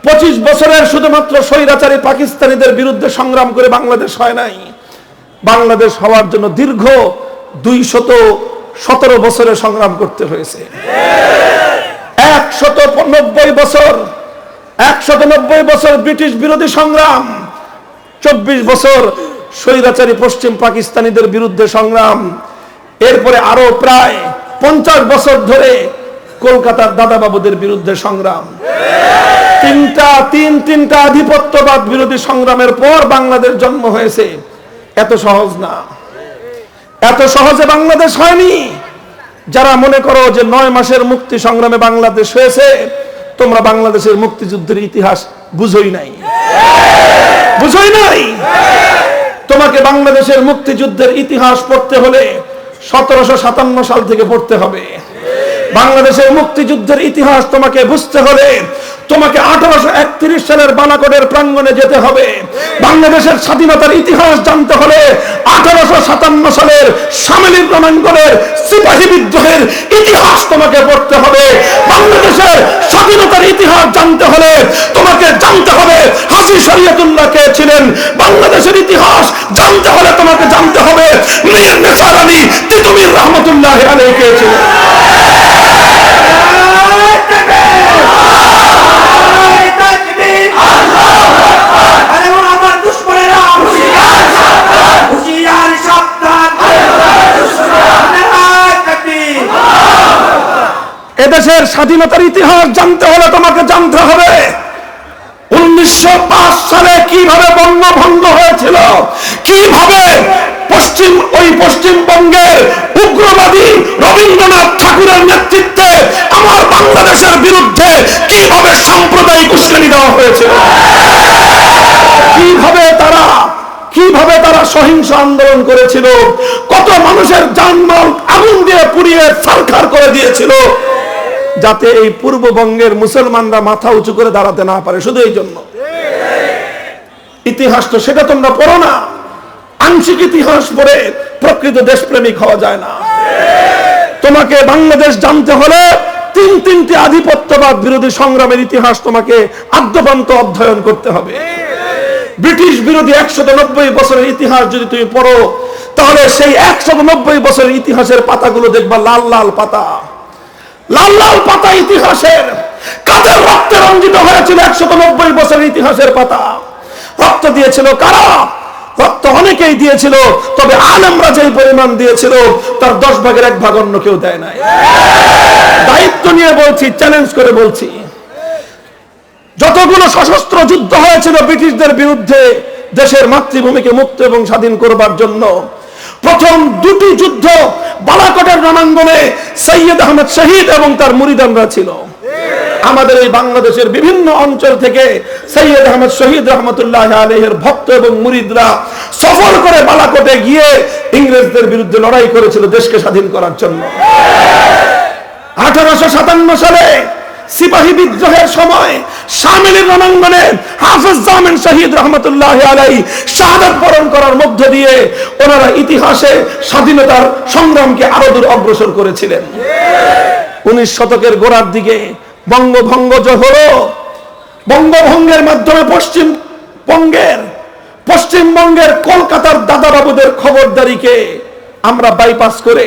25 বছরের শুধুমাত্র স্বৈরাচারী পাকিস্তানিদের বিরুদ্ধে সংগ্রাম করে বাংলাদেশ হয় নাই। বাংলাদেশ হওয়ার জন্য দীর্ঘ 217 বছরের সংগ্রাম করতে হয়েছে। 190 বছর ব্রিটিশ বিরোধী সংগ্রাম, 24 বছর স্বৈরাচারী পশ্চিম পাকিস্তানিদের বিরুদ্ধে সংগ্রাম, এরপরে আরো প্রায় 50 বছর ধরে কলকাতার দাদাবাবুদের বিরুদ্ধে সংগ্রাম। তিনটা আধিপত্যবাদ বিরোধী সংগ্রামের পর বাংলাদেশ জন্ম হয়েছে। এত সহজ না, এত সহজে বাংলাদেশ হয়নি। যারা মনে করো যে 9 মাসের মুক্তি সংগ্রামে বাংলাদেশ হয়েছে, তোমরা বাংলাদেশের মুক্তিযুদ্ধের ইতিহাস বুঝোই নাই। তোমাকে বাংলাদেশের মুক্তিযুদ্ধের ইতিহাস পড়তে হলে 1757 সাল থেকে পড়তে হবে। বাংলাদেশের মুক্তিযুদ্ধের ইতিহাস তোমাকে বুঝতে হলে তোমাকে 1831 সালের বালাকোটের প্রাঙ্গণে যেতে হবে। বাংলাদেশের স্বাধীনতার ইতিহাস জানতে হলে 1857 সালের সামেলির রণাঙ্গনের সিপাহী বিদ্রোহের ইতিহাস তোমাকে পড়তে হবে। বাংলাদেশের স্বাধীনতার ইতিহাস জানতে হলে তোমাকে জানতে হবে হাজী শরীয়তুল্লাহ কে ছিলেন। বাংলাদেশের ইতিহাস জানতে হলে তোমাকে জানতে হবে মীর নিসার আলী তিতুমীর রহমাতুল্লাহ আলাইহি কে ছিলেন। এদেশের স্বাধীনতার ইতিহাস জানতে হলে তোমাকে জানতে হবে 1905 সালে কিভাবে বঙ্গভঙ্গ হয়েছিল, কিভাবে পশ্চিমবঙ্গের উগ্রবাদী রবীন্দ্রনাথ ঠাকুরের নেতৃত্বে আমার বাংলাদেশের বিরুদ্ধে কিভাবে সাম্প্রদায়িক উস্কানি দেওয়া হয়েছিল, কিভাবে তারা সহিংস আন্দোলন করেছিল, কত মানুষের জানমাল আগুন দিয়ে পুড়িয়ে ছারখার করে দিয়েছিল, যাতে এই পূর্ববঙ্গের মুসলমানরা মাথা উঁচু করে দাঁড়াতে না পারে। শুধু এই জন্য ইতিহাস তো সেটা তোমরা পড়ো না। আংশিক ইতিহাস পড়ে প্রকৃত দেশপ্রেমিক হওয়া যায় না। তোমাকে বাংলাদেশ জানতে হলে তিনটি আধিপত্যবাদ বিরোধী সংগ্রামের ইতিহাস তোমাকে আদ্যপান্ত অধ্যয়ন করতে হবে। ব্রিটিশ বিরোধী 190 বছরের ইতিহাস যদি তুমি পড়ো, তাহলে সেই 190 বছরের ইতিহাসের পাতাগুলো দেখবা লাল লাল পাতা, লাল লাল পাতা ইতিহাসের। কাদের রক্তে রঞ্জিত হয়েছিল 190 বছরের ইতিহাসের পাতা? রক্ত দিয়েছিল কারা? রক্ত অনেকেই দিয়েছিল, তবে আলেমরা যে পরিমাণ দিয়েছিল তার 10 ভাগের 1 ভাগ অন্য কেউ দেয় নাই। দায়িত্ব নিয়ে বলছি, চ্যালেঞ্জ করে বলছি, যতগুলো সশস্ত্র যুদ্ধ হয়েছিল ব্রিটিশদের বিরুদ্ধে দেশের মাতৃভূমিকে মুক্ত এবং স্বাধীন করবার জন্য, প্রথম 2টি যুদ্ধ বালাকোটের রণাঙ্গনে সৈয়দ আহমদ শহীদ এবং তার মুরিদানরা ছিল। আমাদের এই বাংলাদেশের বিভিন্ন অঞ্চল থেকে সৈয়দ আহমদ শহীদ রহমতুল্লাহ আলাইহির ভক্ত এবং মুরিদরা সফর করে বালাকোটে গিয়ে ইংরেজদের বিরুদ্ধে লড়াই করেছিল দেশকে স্বাধীন করার জন্য। 1857 সালে সিপাহী বিদ্রোহের সময় শামিলের রণাঙ্গনে হাফেজ জামিন শহীদ রহমতুল্লাহ আলাইহি শাহাদাত বরণ করার মধ্য দিয়ে ওনারা ইতিহাসে স্বাধীনতার সংগ্রামকে আরো দূর অগ্রসর করেছিলেন। 19 শতকের গোড়ার দিকে বঙ্গভঙ্গ যে হলো, বঙ্গভঙ্গের মাধ্যমে পশ্চিমবঙ্গের কলকাতার দাদাবাবুদের খবরদারিকে আমরা বাইপাস করে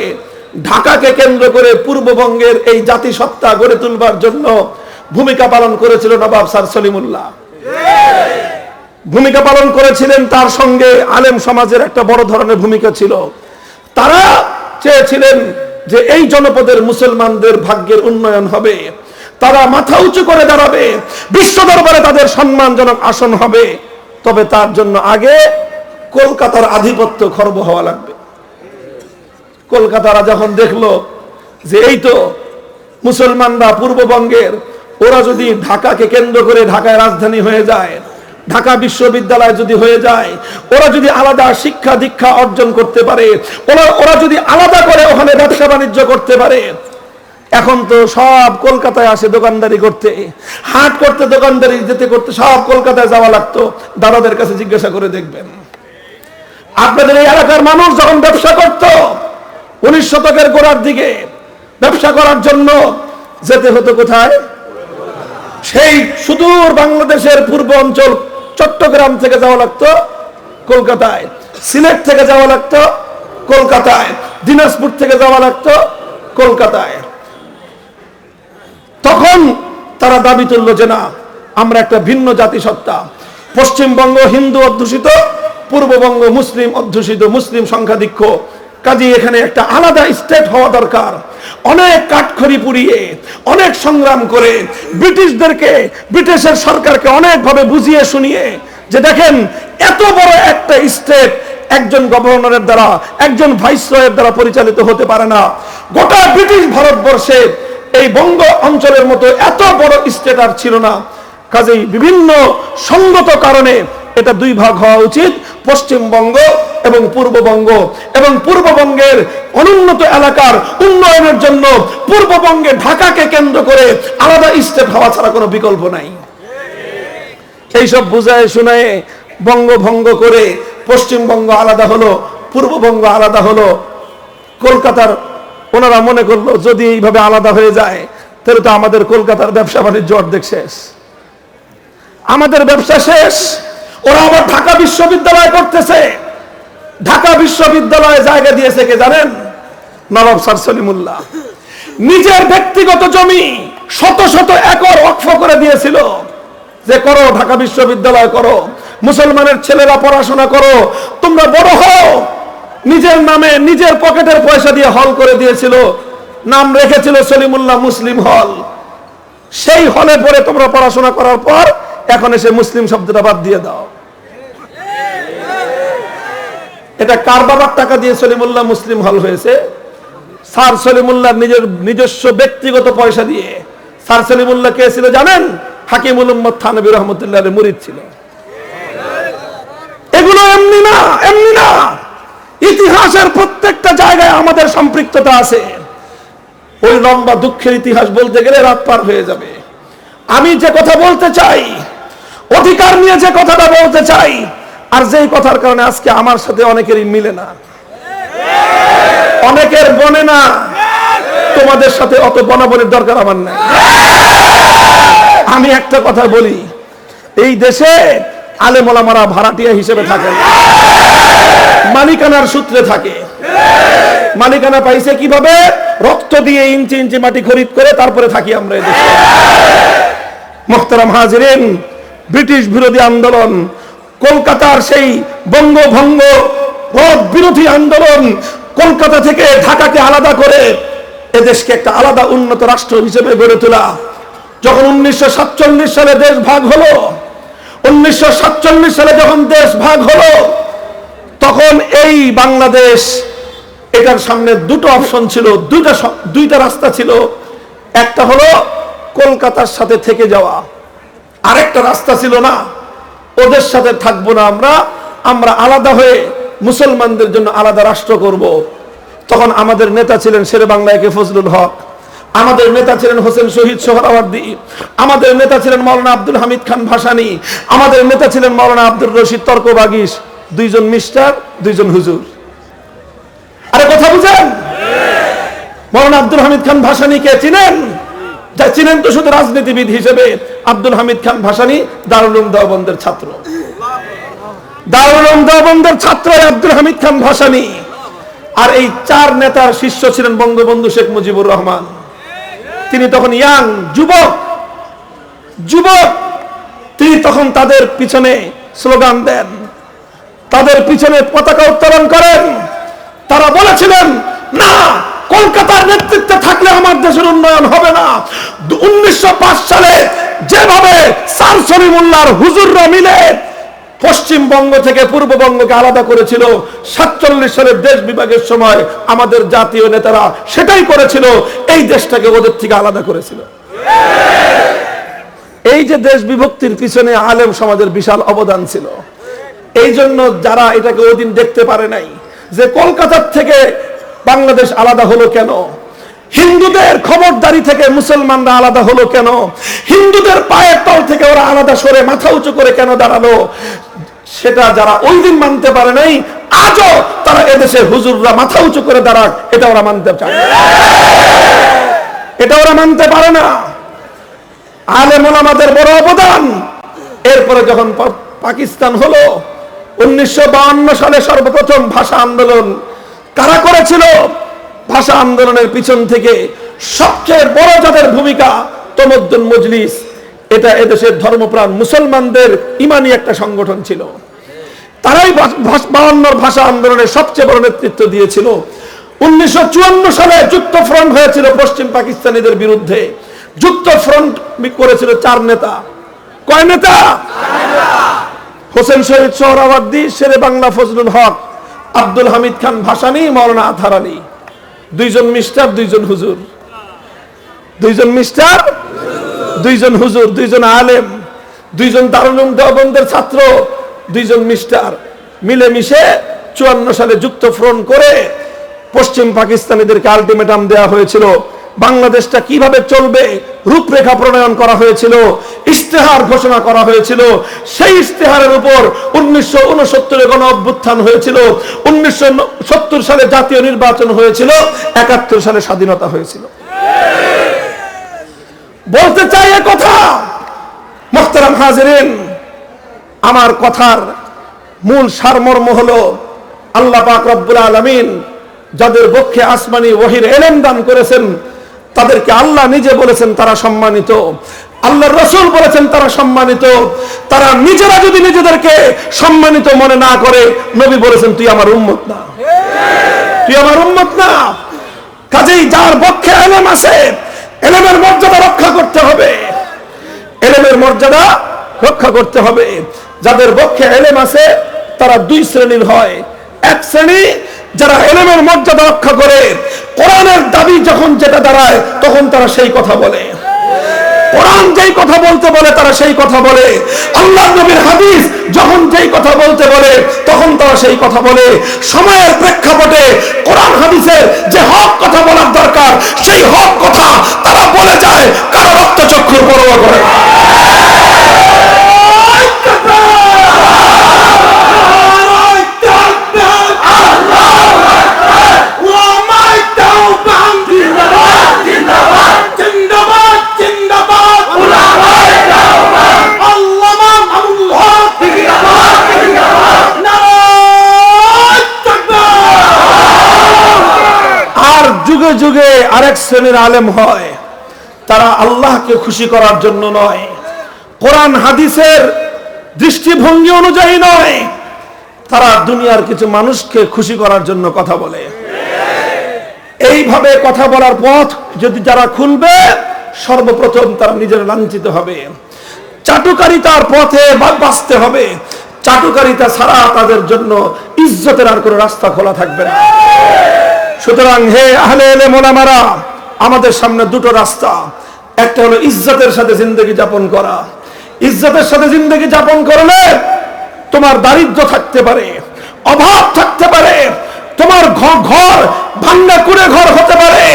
ঢাকাকে কেন্দ্র করে পূর্ববঙ্গের এই জাতিসত্তা গড়ে তুলবার জন্য ভূমিকা পালন করেছিল নবাব স্যার সলিমুল্লাহ। ভূমিকা পালন করেছিলেন, তার সঙ্গে আলেম সমাজের একটা বড় ধরনের ভূমিকা ছিল। তারা চেয়েছিলেন যে এই জনপদের মুসলমানদের ভাগ্যের উন্নয়ন হবে, তারা মাথা উঁচু করে দাঁড়াবে, বিশ্ব দরবারে তাদের সম্মানজনক আসন হবে। তবে তার জন্য আগে কলকাতার আধিপত্য খর্ব হওয়া লাগবে। কলকাতারা যখন দেখলো যে এই তো মুসলমানরা পূর্ববঙ্গের, ওরা যদি ঢাকাকে কেন্দ্র করে ঢাকায় রাজধানী হয়ে যায়, ঢাকা বিশ্ববিদ্যালয় যদি হয়ে যায়, ওরা যদি আলাদা শিক্ষা দীক্ষা অর্জন করতে পারে, ওরা যদি আলাদা করে ওখানে ব্যবসা বাণিজ্য করতে পারে। এখন তো সব কলকাতায় আসে দোকানদারি করতে, হাট করতে, দোকানদারি যেতে করতে সব কলকাতায় যাওয়া লাগতো। দাদাদের কাছে জিজ্ঞাসা করে দেখবেন, আপনাদের এই এলাকার মানুষ যখন ব্যবসা করত 19 শতকের গোড়ার দিকে, ব্যবসা করার জন্য যেতে হতো কোথায়? সেই সুদূর বাংলাদেশের পূর্ব অঞ্চল চট্টগ্রাম থেকে যাওয়া লাগতো কলকাতায়, সিলেট থেকে যাওয়া লাগতো কলকাতায়, দিনাজপুর থেকে যাওয়া লাগতো কলকাতায়। তখন তারা দাবি তুলল যে না, আমরা একটা ভিন্ন জাতিসত্তা, পশ্চিমবঙ্গ হিন্দু অধ্যুষিত, পূর্ববঙ্গ মুসলিম অধ্যুষিত, মুসলিম সংখ্যাধিক্য, কাজে এখানে একটা আলাদা স্টেট হওয়া দরকার। অনেক কাঠখড়ি পুড়িয়ে, অনেক সংগ্রাম করে ব্রিটিশদেরকে, ব্রিটিশের সরকারকে অনেকভাবে বুঝিয়ে শুনিয়ে যে দেখেন এত বড় একটা স্টেট একজন গভর্নরের দ্বারা, একজন ভাইসরয়ের দ্বারা পরিচালিত হতে পারে না। গোটা ব্রিটিশ ভারতবর্ষে এই বঙ্গ অঞ্চলের মতো এত বড় স্টেট আর ছিল না। কাজেই বিভিন্ন সঙ্গত কারণে এটা দুই ভাগ হওয়া উচিত, পশ্চিমবঙ্গ এবং পূর্ববঙ্গ। এবং পূর্ববঙ্গের অনুন্নত এলাকার উন্নয়নের জন্য পূর্ববঙ্গে ঢাকাকে কেন্দ্র করে আলাদা স্টেট হওয়া ছাড়া কোনো বিকল্প নাই। এইসব বুঝায় শুনায় বঙ্গভঙ্গ করে পশ্চিমবঙ্গ আলাদা হলো, পূর্ববঙ্গ আলাদা হলো। কলকাতার ওনারা মনে করলো যদি এইভাবে আলাদা হয়ে যায় তাহলে তো আমাদের কলকাতার ব্যবসা বাণিজ্য অর্ধেক শেষ, আমাদের ব্যবসা শেষ। ওরা আবার ঢাকা বিশ্ববিদ্যালয় করতেছে। ঢাকা বিশ্ববিদ্যালয়ে জায়গা দিয়েছে কে জানেন? নবাব স্যার সলিমুল্লাহ। নিজের ব্যক্তিগত জমি শত শত একর ওয়াকফ করে দিয়েছিল যে করো, ঢাকা বিশ্ববিদ্যালয় করো, মুসলমানের ছেলেরা পড়াশোনা করো, তোমরা বড় হও। নিজের নামে নিজের পকেটের পয়সা দিয়ে হল করে দিয়েছিল, নাম রেখেছিল সলিমুল্লাহ মুসলিম হল। সেই হলে পড়ে তোমরা পড়াশোনা করার পর এখন এসে মুসলিম শব্দটা বাদ দিয়ে দাও। এটা কার বাবার টাকা দিয়ে সলিমুল্লাহ মুসলিম হল হয়েছে? স্যার সলিমুল্লাহ নিজস্ব ব্যক্তিগত পয়সা দিয়ে। স্যার সলিমুল্লাহ কে ছিল জানেন? হাকিমুল উম্মত থানভী রহমতুল্লাহ মুরিদ ছিল। এগুলো এমনি না, এমনি না। ইতিহাসের প্রত্যেকটা জায়গায় আমাদের সম্পৃক্ততা আছে। ওই লম্বা দুঃখের ইতিহাস বলতে গেলে রাত পার হয়ে যাবে। আমি যে কথা বলতে চাই, অধিকার নিয়ে যে কথাটা বলতে চাই, আর যেই কথার কারণে আজকে আমার সাথে অনেকেরই মিলে না, অনেকের বনে না, তোমাদের সাথে অত বনাবনের দরকার আমার নাই। আমি একটা কথা বলি, এই দেশে আলেম ওলামারা ভাড়াটিয়া হিসেবে থাকে, মালিকানার সূত্রে থাকে। মালিকানা পাইছে কিভাবে? রক্ত দিয়ে ইঞ্চি ইঞ্চি মাটি খরিদ করে তারপরে থাকি আমরা এদেশে। মুহতারাম হাজিরিন, ব্রিটিশ বিরোধী আন্দোলন, কলকাতার সেই বঙ্গভঙ্গ বিরোধী আন্দোলন, কলকাতা থেকে ঢাকাকে আলাদা করে এদেশকে একটা আলাদা উন্নত রাষ্ট্র হিসেবে গড়ে তোলা। যখন 1947 সালে দেশ ভাগ হলো, 1947 সালে যখন দেশ ভাগ হলো, তখন এই বাংলাদেশ, এটার সামনে দুটো অপশন ছিল, দুইটা রাস্তা ছিল। একটা হলো কলকাতার সাথে থেকে যাওয়া, আরেকটা রাস্তা ছিল না ওদের সাথে থাকবো না, আমরা আলাদা হয়ে মুসলমানদের জন্য আলাদা রাষ্ট্র করব। তখন আমাদের নেতা ছিলেন শেরে বাংলা একে ফজলুল হক, আমাদের নেতা ছিলেন হোসেন শহীদ সোহরাওয়ার্দী, আমাদের নেতা ছিলেন মাওলানা আব্দুল হামিদ খান ভাসানী, আমাদের নেতা ছিলেন মাওলানা আব্দুর রশিদ তর্কবাগীশ। দুইজন মিস্টার, দুইজন হুজুর। আরে কথা বুঝেন? মাওলানা আব্দুল হামিদ খান ভাসানীকে চিনেন? যা চিনেন তো শুধু রাজনীতিবিদ হিসেবে। আব্দুল হামিদ খান ভাসানী দারুল উলুম দেওবন্দের ছাত্র। দারুল উলুম দেওবন্দের ছাত্র আব্দুল হামিদ খান ভাসানী, আর এই চার নেতার শিষ্য ছিলেন বঙ্গবন্ধু শেখ মুজিবুর রহমান। তিনি তখন ইয়াং যুবক, তিনি তখন তাদের পিছনে স্লোগান দেন, তাদের পিছনে পতাকা উত্তোলন করেন। তারা বলেছিলেন, না, কলকাতার নেতৃত্বে থাকলে আমার দেশের উন্নয়ন হবে না। 1905 সালে যেভাবে স্যার সলিমুল্লাহর হুজুররা মিলে পশ্চিমবঙ্গ থেকে পূর্ববঙ্গকে আলাদা করেছিল, 47 সালের দেশ বিভাগের সময় আমাদের জাতীয় নেতারা সেটাই করেছিল, এই দেশটাকে ওদের থেকে আলাদা করেছিল। এই যে দেশ বিভক্তির পিছনে আলেম সমাজের বিশাল অবদান ছিল। এই জন্য যারা এটাকে ওদিন দেখতে পারে নাই যে কলকাতার থেকে বাংলাদেশ আলাদা হলো কেন, হিন্দুদের খবরদারি থেকে মুসলমানরা আলাদা হলো কেন, হিন্দুদের পায়ের তল থেকে ওরা আলাদা সরে মাথা উঁচু করে কেন দাঁড়ালো, সেটা যারা ওই দিন মানতে পারে নাই, আজও তারা এদেশে হুজুররা মাথা উঁচু করে দাঁড়াক এটা ওরা মানতে চায় না, এটা ওরা মানতে পারে না। আলেম ওলামাদের বড় অবদান। এরপরে যখন পাকিস্তান হলো, 1952 সালে সর্বপ্রথম ভাষা আন্দোলন কারা করেছিল? ভাষা আন্দোলনের পিছন থেকে সবচেয়ে বড় যাদের ভূমিকা, তমদ্দুন মজলিস। এটা এদেশের ধর্মপ্রাণ মুসলমানদের ইমানি একটা সংগঠন ছিল। তারাই 52 ভাষা আন্দোলনের সবচেয়ে বড় নেতৃত্ব দিয়েছিল। 1954 সালে যুক্ত ফ্রন্ট হয়েছিল পশ্চিম পাকিস্তানিদের বিরুদ্ধে। যুক্ত ফ্রন্ট করেছিল 4 নেতা। কয় নেতা? হোসেন শহীদ সোহরাওয়ার্দী, শেরে বাংলা ফজলুল হক, আব্দুল হামিদ খান ভাসানী, মাওলানা আতহার আলী। 2 জন মিস্টার, 2 জন হুজুর, 2 জন মিস্টার, 2 জন হুজুর, 2 জন আলেম, 2 জন দারুল উলুম দেওবন্দের ছাত্র, 2 জন মিস্টার মিলেমিশে 54 সালে যুক্ত ফ্রন্ট করে পশ্চিম পাকিস্তানিদেরকে আলটিমেটাম দেওয়া হয়েছিল। বাংলাদেশটা কিভাবে চলবে রূপরেখা প্রণয়ন করা হয়েছিল, ইশতেহার ঘোষণা করা হয়েছিল। সেই ইশতেহারের উপর 1969 গণ অভ্যুত্থান হয়েছিল, 1970 সালে জাতীয় নির্বাচন হয়েছিল, 71 সালে স্বাধীনতা হয়েছিল। বলতে চাই এ কথা, মুহতারাম হাজিরিন, আমার কথার মূল সারমর্ম হলো আল্লাহ পাক রব্বুল আলামিন যাদের পক্ষে আসমানি ওহীর ইলম দান করেছেন, তাদেরকে আল্লাহ নিজে বলেছেন তারা সম্মানিত, আল্লাহর রাসূল বলেছেন তারা সম্মানিত। তারা নিজেরা যদি নিজেদেরকে সম্মানিত মনে না করে, নবী বলেছেন তুই আমার উম্মত না, তুই আমার উম্মত না। কাজেই যার পক্ষে ইলম আছে, ইলমের মর্যাদা রক্ষা করতে হবে, ইলমের মর্যাদা রক্ষা করতে হবে। যাদের পক্ষে ইলম আছে তারা 2 শ্রেণীর হয়। এক শ্রেণী যারা ইলমের মর্যাদা রক্ষা করে, কোরআনের দাবি যখন যেটা দাঁড়ায় তখন তারা সেই কথা বলে, কোরআন যেই কথা বলতে বলে তারা সেই কথা বলে, আল্লাহর নবীর হাদিস যখন যেই কথা বলতে বলে তখন তারা সেই কথা বলে। সময়ের প্রেক্ষাপটে কোরআন হাদিসের যে হক কথা বলার দরকার সেই হক কথা তারা বলে যায়, কারো রক্তচক্ষুর পরোয়া করে না। যুগে যুগে আরেক শ্রেণীর আলেম হয়, তারা আল্লাহকে খুশি করার জন্য নয়, কোরআন হাদিসের দৃষ্টিভঙ্গি অনুযায়ী নয়, তারা দুনিয়ার কিছু মানুষকে খুশি করার জন্য কথা বলে। এইভাবে কথা বলার পথ যদি যারা খুলবে, সর্বপ্রথম তারা নিজের লাঞ্ছিত হবে, চাটুকারিতার পথে বাঁচতে হবে। চাটুকারিতা ছাড়া তাদের জন্য ইজ্জতের আর কোনো রাস্তা খোলা থাকবে না। সুতরাং হে আহলে ইলম ওলামারা, আমাদের সামনে 2টো রাস্তা। একটা হলো ইজ্জতের সাথে জিন্দেগি যাপন করা। ইজ্জতের সাথে জিন্দেগি যাপন করলে তোমার দারিদ্র থাকতে পারে, অভাব থাকতে পারে, তোমার ঘর ভাঙ্গা কুড়ে ঘর হতে পারে,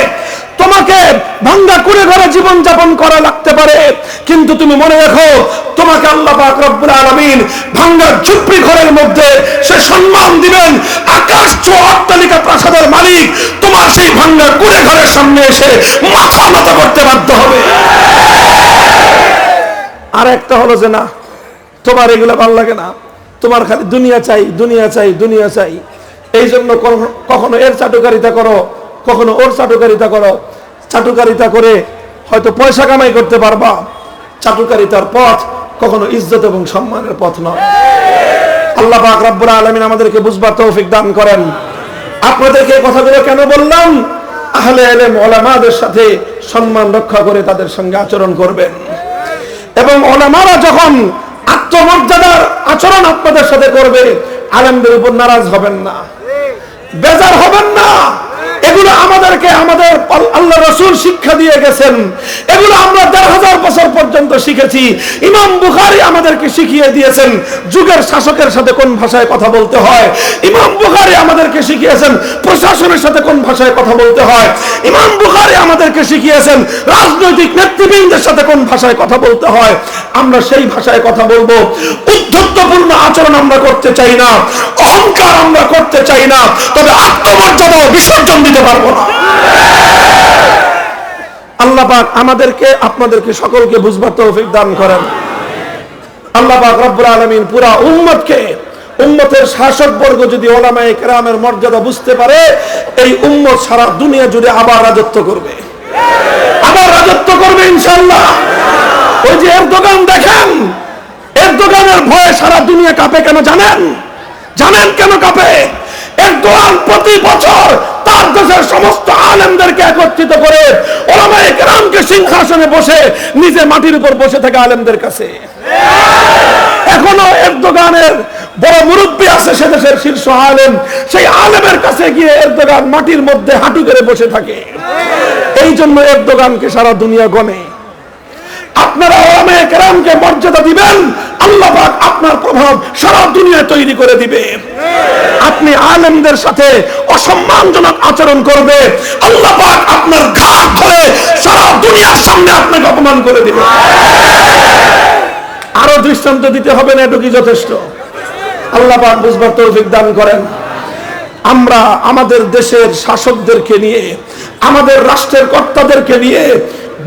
তোমাকে ভাঙ্গা কুড়ে ঘরে জীবন যাপন করা লাগতে পারে, কিন্তু তুমি মনে রাখো তোমাকে আল্লাহ পাক রব্বুল আলামিন ভাঙ্গা ঝুপড়ি ঘরের মধ্যে সে সম্মান দিবেন। আকাশ ছোঁয়া অট্টালিকা প্রাসাদের মালিক তোমার সেই ভাঙ্গা কুড়ে ঘরের সামনে এসে মাথা নত করতে বাধ্য হবে। আর একটা হলো যে না, তোমার এগুলো ভালো লাগে না, তোমার খালি দুনিয়া চাই, দুনিয়া চাই, দুনিয়া চাই। এই জন্য কখনো এর চাটুকারিতা করো, কখনো ওর চাটুকারিতা করো। চাটুকারিতা করে হয়তো পয়সা কামাই করতে পারবা, চাটুকারিতার পথ কখনো ইজ্জত এবং সম্মানের পথ নয়। আল্লাহ পাক রব্বুল আলামিন আমাদেরকে বুঝবার তৌফিক দান করেন। আপনাদেরকে এই কথাগুলো কেন বললাম? আহলে ইলম উলামাদের সাথে সম্মান রক্ষা করে তাদের সঙ্গে আচরণ করবেন, এবং উলামারা যখন আত্মমর্যাদার আচরণ আপনাদের সাথে করবে, আলেমদের উপর নারাজ হবেন না, বেজার হবেন না। এগুলো আমাদেরকে আমাদের আল্লাহ রাসূল শিক্ষা দিয়ে গেছেন, এগুলো আমরা ১৫০০ বছর পর্যন্ত শিখেছি। ইমাম বুখারী আমাদেরকে শিখিয়ে দিয়েছেন যুগের শাসকের সাথে কোন ভাষায় কথা বলতে হয়। ইমাম বুখারী আমাদেরকে শিখিয়েছেন প্রশাসনের সাথে কোন ভাষায় কথা বলতে হয়। ইমাম বুখারী আমাদেরকে শিখিয়েছেন রাজনৈতিক নেতৃবৃন্দের সাথে কোন ভাষায় কথা বলতে হয়। আমরা সেই ভাষায় কথা বলবো। উদ্ধত্তপূর্ণ আচরণ আমরা করতে চাই না, অহংকার আমরা করতে চাই না, তবে আত্মমর্যাদাও বিসর্জন দিতে পারবো না। আল্লাহ পাক আমাদেরকে আপনাদেরকে সকলকে বুঝবার তৌফিক দান করেন। আল্লাহ পাক রব্বুল আলামিন পুরা উম্মতকে, উম্মতের শাসক বর্গ যদি উলামায়ে কেরামের মর্যাদা বুঝতে পারে, এই উম্মত সারা দুনিয়া জুড়ে আবার রাজত্ব করবে, আবার রাজত্ব করবে ইনশাআল্লাহ। ওই যে এরদোগান দেখেন, এরদোগানের ভয়ে সারা দুনিয়া কাঁপে কেন জানেন? জানেন কেন কাঁপে? এরদোগান প্রতি বছর তার দেশের সমস্ত আলেমদেরকে একত্রিত করে উলামায়ে কেরামকে সিংহাসনে বসে নিজে মাটির উপর বসে থাকে আলেমদের কাছে। এখনো এরদোগানের বড় মুরব্বী আছে সে দেশের শীর্ষ আলেম, সেই আলেমের কাছে গিয়ে এরদোগান মাটির মধ্যে হাঁটু করে বসে থাকে। এই জন্য এরদোগানকে সারা দুনিয়া গণে। আপনারা উলামায়ে কেরামকে মর্যাদা দিবেন, আল্লাহ পাক আপনার প্রভাব সারা দুনিয়া তৈরি করে দিবে। আপনি আলেমদের সাথে অসম্মানজনক আচরণ করবে, আল্লাহ পাক আপনার ঘাড় ধরে সারা দুনিয়ার সামনে আপনাকে অপমান করে দিবে। আরো দৃষ্টান্ত দিতে হবে না, এটুকুই যথেষ্ট। আল্লাহ পাক বুঝবার তৌফিক দান করেন। আমরা আমাদের দেশের শাসকদেরকে নিয়ে, আমাদের রাষ্ট্রের কর্তাদেরকে নিয়ে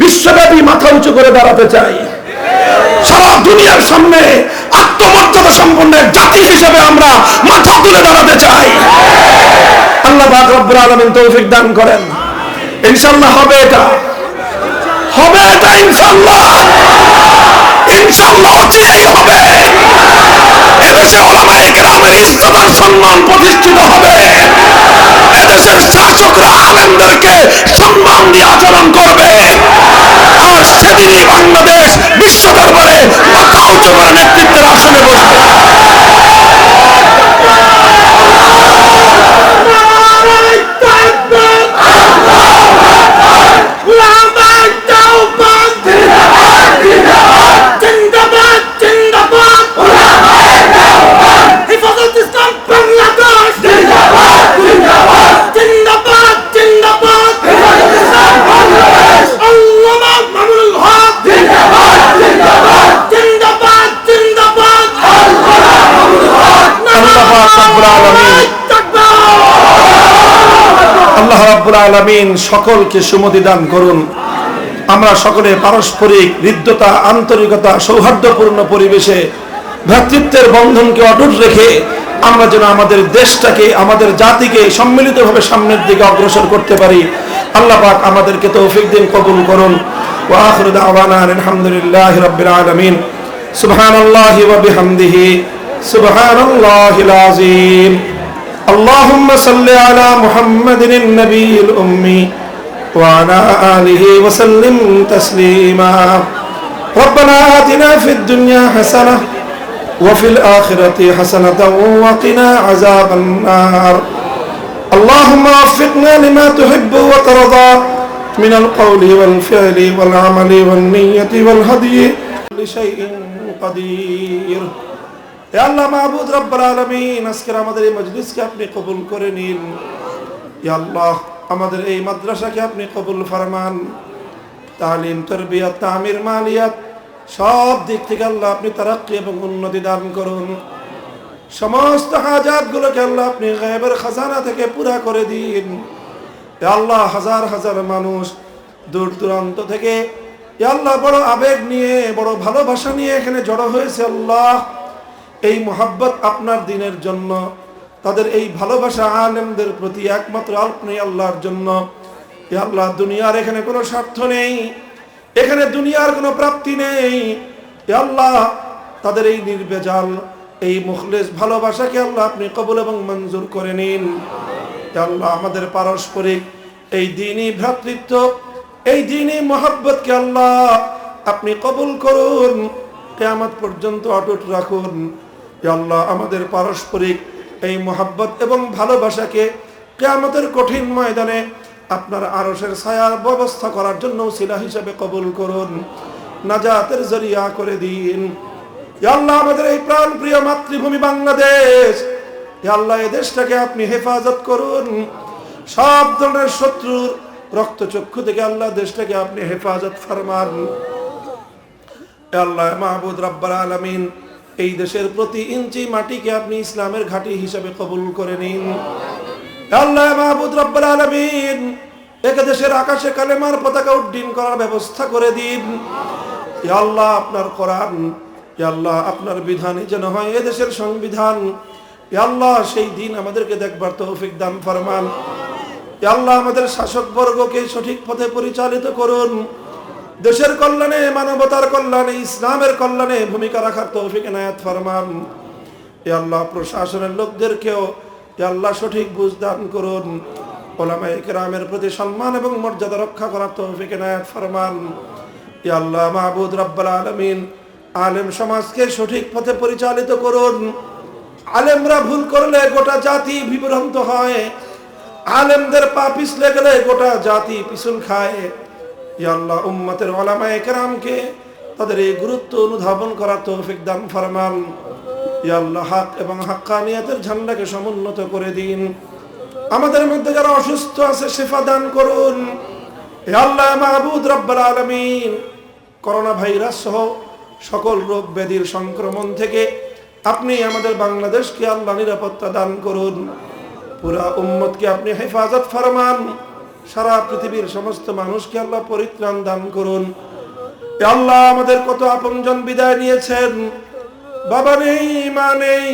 বিশ্বব্যাপী মাথা উঁচু করে দাঁড়াতে চাই। সারা দুনিয়ার সামনে আত্মমর্যাদা সম্পন্ন জাতি হিসেবে আমরা মাথা তুলে দাঁড়াতে চাই। আল্লাহ পাক রব্বুল আলামিন তৌফিক দান করেন। ইনশাআল্লাহ হবে এটা, হবে এটা ইনশাআল্লাহ, ইনশাআল্লাহ অচিরেই হবে। এদেশে উলামায়ে কেরামের ইজ্জত আর সম্মান প্রতিষ্ঠিত হবে। এদেশের শাসকরা আলেমদেরকে সম্মান দিয়ে আচরণ করবে, আর সেদিনই বাংলাদেশ বিশ্ব দরবারে মাথা উঁচু করে নেতৃত্বের আসনে বসবে। আল্লাহ রাব্বুল আলামিন সকলকে সুমতি দান করুন। আমরা সকলে পারস্পরিক হৃদ্যতা, আন্তরিকতা, সৌহার্দ্যপূর্ণ পরিবেশে ভ্রাতৃত্বের বন্ধনকে অটুট রেখে আমরা যেন আমাদের দেশটাকে, আমাদের জাতিকে সম্মিলিতভাবে সামনের দিকে অগ্রসর করতে পারি। আল্লাহ পাক আমাদেরকে তৌফিক দিন, কবুল করুন। ওয়া আখিরু দাওয়ানা আলহামদুলিল্লাহি রাব্বিল আলামিন। সুবহানাল্লাহি ওয়া বিহামদিহি, সুবহানাল্লাহিল আযীম। اللهم صل على محمد النبي الأمي وعلى آله وسلم تسليما. ربنا آتنا في الدنيا حسنة وفي الآخرة حسنة وقنا عذاب النار. اللهم وفقنا لما تحب وترضى من القول والفعل والعمل والنية والهدي لشيء قدير. ইয়া আল্লাহ মাবুদ রব্বুল আলামিন, আজকের আমাদের এই মজলিসকে আপনি কবুল করে নিন। ইয়া আল্লাহ, আমাদের এই মাদ্রাসাকে আপনি কবুল ফরমান। তালিম, তারবিয়াত, তামির, মালিয়াত সব দিক থেকে আল্লাহ আপনি তারাক্কি এবং উন্নতি দান করুন। সমস্ত হাজাতগুলোকে আল্লাহ আপনি গায়বের খাজানা থেকে পুরা করে দিন। ইয়া আল্লাহ, হাজার হাজার মানুষ দূর দূরান্ত থেকে ইয়া আল্লাহ বড় আবেগ নিয়ে, বড় ভালোবাসা নিয়ে এখানে জড়ো হয়েছে। আল্লাহ, এই মোহাব্বত আপনার দিনের জন্য, তাদের এই ভালোবাসা আলেমদের প্রতি একমাত্র আপনি আল্লাহর জন্য। হে আল্লাহ, দুনিয়ার এখানে কোনো স্বার্থ নেই, এখানে দুনিয়ার কোনো প্রাপ্তি নেই। হে আল্লাহ, তাদের এই নির্বেজাল এই মুখলেস ভালোবাসাকে আল্লাহ আপনি কবুল এবং মঞ্জুর করে নিন। হে আল্লাহ, আমাদের পারস্পরিক এই দ্বীনি ভ্রাতৃত্ব, এই দ্বীনি মোহাব্বতকে আল্লাহ আপনি কবুল করুন, কিয়ামত পর্যন্ত অটুট রাখুন। হে আল্লাহ, আমাদের পারস্পরিক এই মোহাব্বত এবং ভালোবাসাকে কিয়ামতের কঠিন ময়দানে আপনার আরশের ছায়ার ব্যবস্থা করার জন্য উসিলা হিসেবে কবুল করুন, নাজাতের জরিয়া করে দিন। হে আল্লাহ, আমাদের এই প্রাণ প্রিয় মাতৃভূমি বাংলাদেশ, হে আল্লাহ, এই দেশটাকে আপনি হেফাজত করুন সব ধরনের শত্রুর রক্তচক্ষু থেকে। আল্লাহ, দেশটাকে আপনি হেফাজত ফরমান। হে আল্লাহ মাহবুদ রব্বুল আলামিন, এই দেশের প্রতি ইঞ্চি মাটিকে আপনি ইসলামের ঘাঁটি হিসেবে কবুল করে নিন। হে আল্লাহ মাহবুদ রব্বুল আলামিন, এক দেশের আকাশে কালেমার পতাকা উড্ডীন করার ব্যবস্থা করে দিন। হে আল্লাহ, আপনার কোরআন, হে আল্লাহ, আপনার বিধানই যেন হয় এ দেশের সংবিধান। হে আল্লাহ, সেই দিন আমাদেরকে দেখবার তৌফিক দান ফরমান। হে আল্লাহ, আমাদের শাসক বর্গকে সঠিক পথে পরিচালিত করুন, দেশের কল্যাণে, মানবতার কল্যাণে, ইসলামের কল্যাণে ভূমিকা রাখার তৌফিক এনায়েত ফরমান। হে আল্লাহ, প্রশাসনের লোকদেরকেও হে আল্লাহ সঠিক বুঝ দান করুন, উলামায়ে কেরামের প্রতি সম্মান এবং মর্যাদা রক্ষা করার তৌফিক এনায়েত ফরমান। হে আল্লাহ মাহবুদ রব্বুল আলামিন, আলেম সমাজকে সঠিক পথে পরিচালিত করুন। আলেমরা ভুল করলে গোটা জাতি বিভ্রান্ত হয়, আলেমদের পা পিছলে গেলে গোটা জাতি পিছল খায়। হে আল্লাহ, উম্মতের উলামায়ে কেরামকে তাদের এই গুরুত্ব অনুধাবন করার তৌফিক দান ফরমান। হে আল্লাহ, হক এবং হাক্কানিয়াতের ঝান্ডাকে সমুন্নত করে দিন। আমাদের মধ্যে যারা অসুস্থ আছে শিফা দান করুন। হে আল্লাহ মাহবুদ রব্বুল আলামিন, করোনা ভাইরাস সহ সকল রোগ ব্যাধির সংক্রমণ থেকে আপনি আমাদের বাংলাদেশকে আল্লাহ নিরাপত্তা দান করুন। পুরা উম্মতকে আপনি হেফাজত ফরমান। সারা পৃথিবীর সমস্ত মানুষকে আল্লাহ পরিত্রাণ দান করুন। হে আল্লাহ, আমাদের কত আপনজন বিদায় নিয়েছেন, বাবা নেই, মা নেই,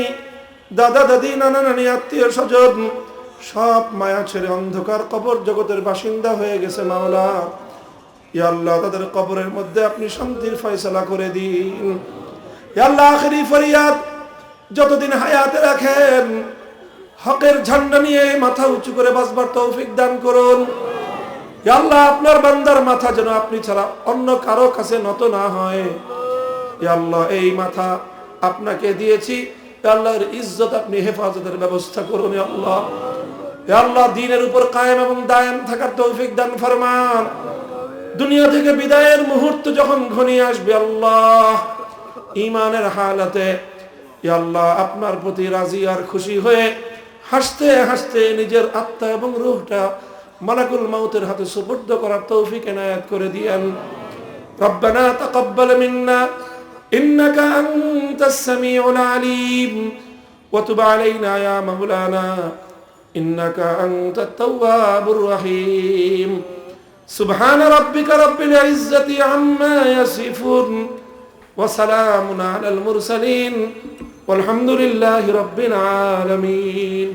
দাদা দাদি, নানা নানি, আত্মীয় স্বজন সব মায়া ছেড়ে অন্ধকার কবর জগতের বাসিন্দা হয়ে গেছে মাওলা। ইয়া আল্লাহ, তাদের কবরের মধ্যে আপনি শান্তির ফয়সালা করে দিন। ইয়া আল্লাহ, আখিরি ফরিয়াদ, যতদিন হায়াতে রাখেন হকের ঝান্ডা নিয়ে মাথা উঁচু করে বাঁচবার তৌফিক দান করুন। ইয়া আল্লাহ, আপনার বান্দার মাথা যেন আপনি ছাড়া অন্য কারো কাছে নত না হয়। ইয়া আল্লাহ, এই মাথা আপনাকে দিয়েছি, ইয়া আল্লাহর ইজ্জত আপনি হেফাজতের ব্যবস্থা করুন। ইয়া আল্লাহ, ইয়া আল্লাহ, দ্বীনের উপর কায়েম এবং দায়েম থাকার তৌফিক দান ফরমান। দুনিয়া থেকে বিদায়ের মুহূর্ত যখন ঘনিয়ে আসবে আল্লাহ, ঈমানের হালাতে ইয়া আল্লাহ আপনার প্রতি রাজি আর খুশি হয়ে হাসতে হাসতে নিজের আত্মা এবং রূহটা মালাকুল মাউতের হাতে সুপুর্দ করার তৌফিক এনায়েত করে দিয়েন। রব্বানা তাকাব্বাল মিন্না ইন্নাকা আনতাস সামিউল আলিম ওয়া তুব আলাইনা ইয়া মাওলানা ইন্নাকা আনতাত তাওয়াবুর রহিম। সুবহান রাব্বিকা রাব্বিল ইজ্জাতি আম্মা ইয়াসিফুন ওয়া সালামুন আলাল মুরসালিন ওয়ালহামদুলিল্লাহি রাব্বিল আলামিন।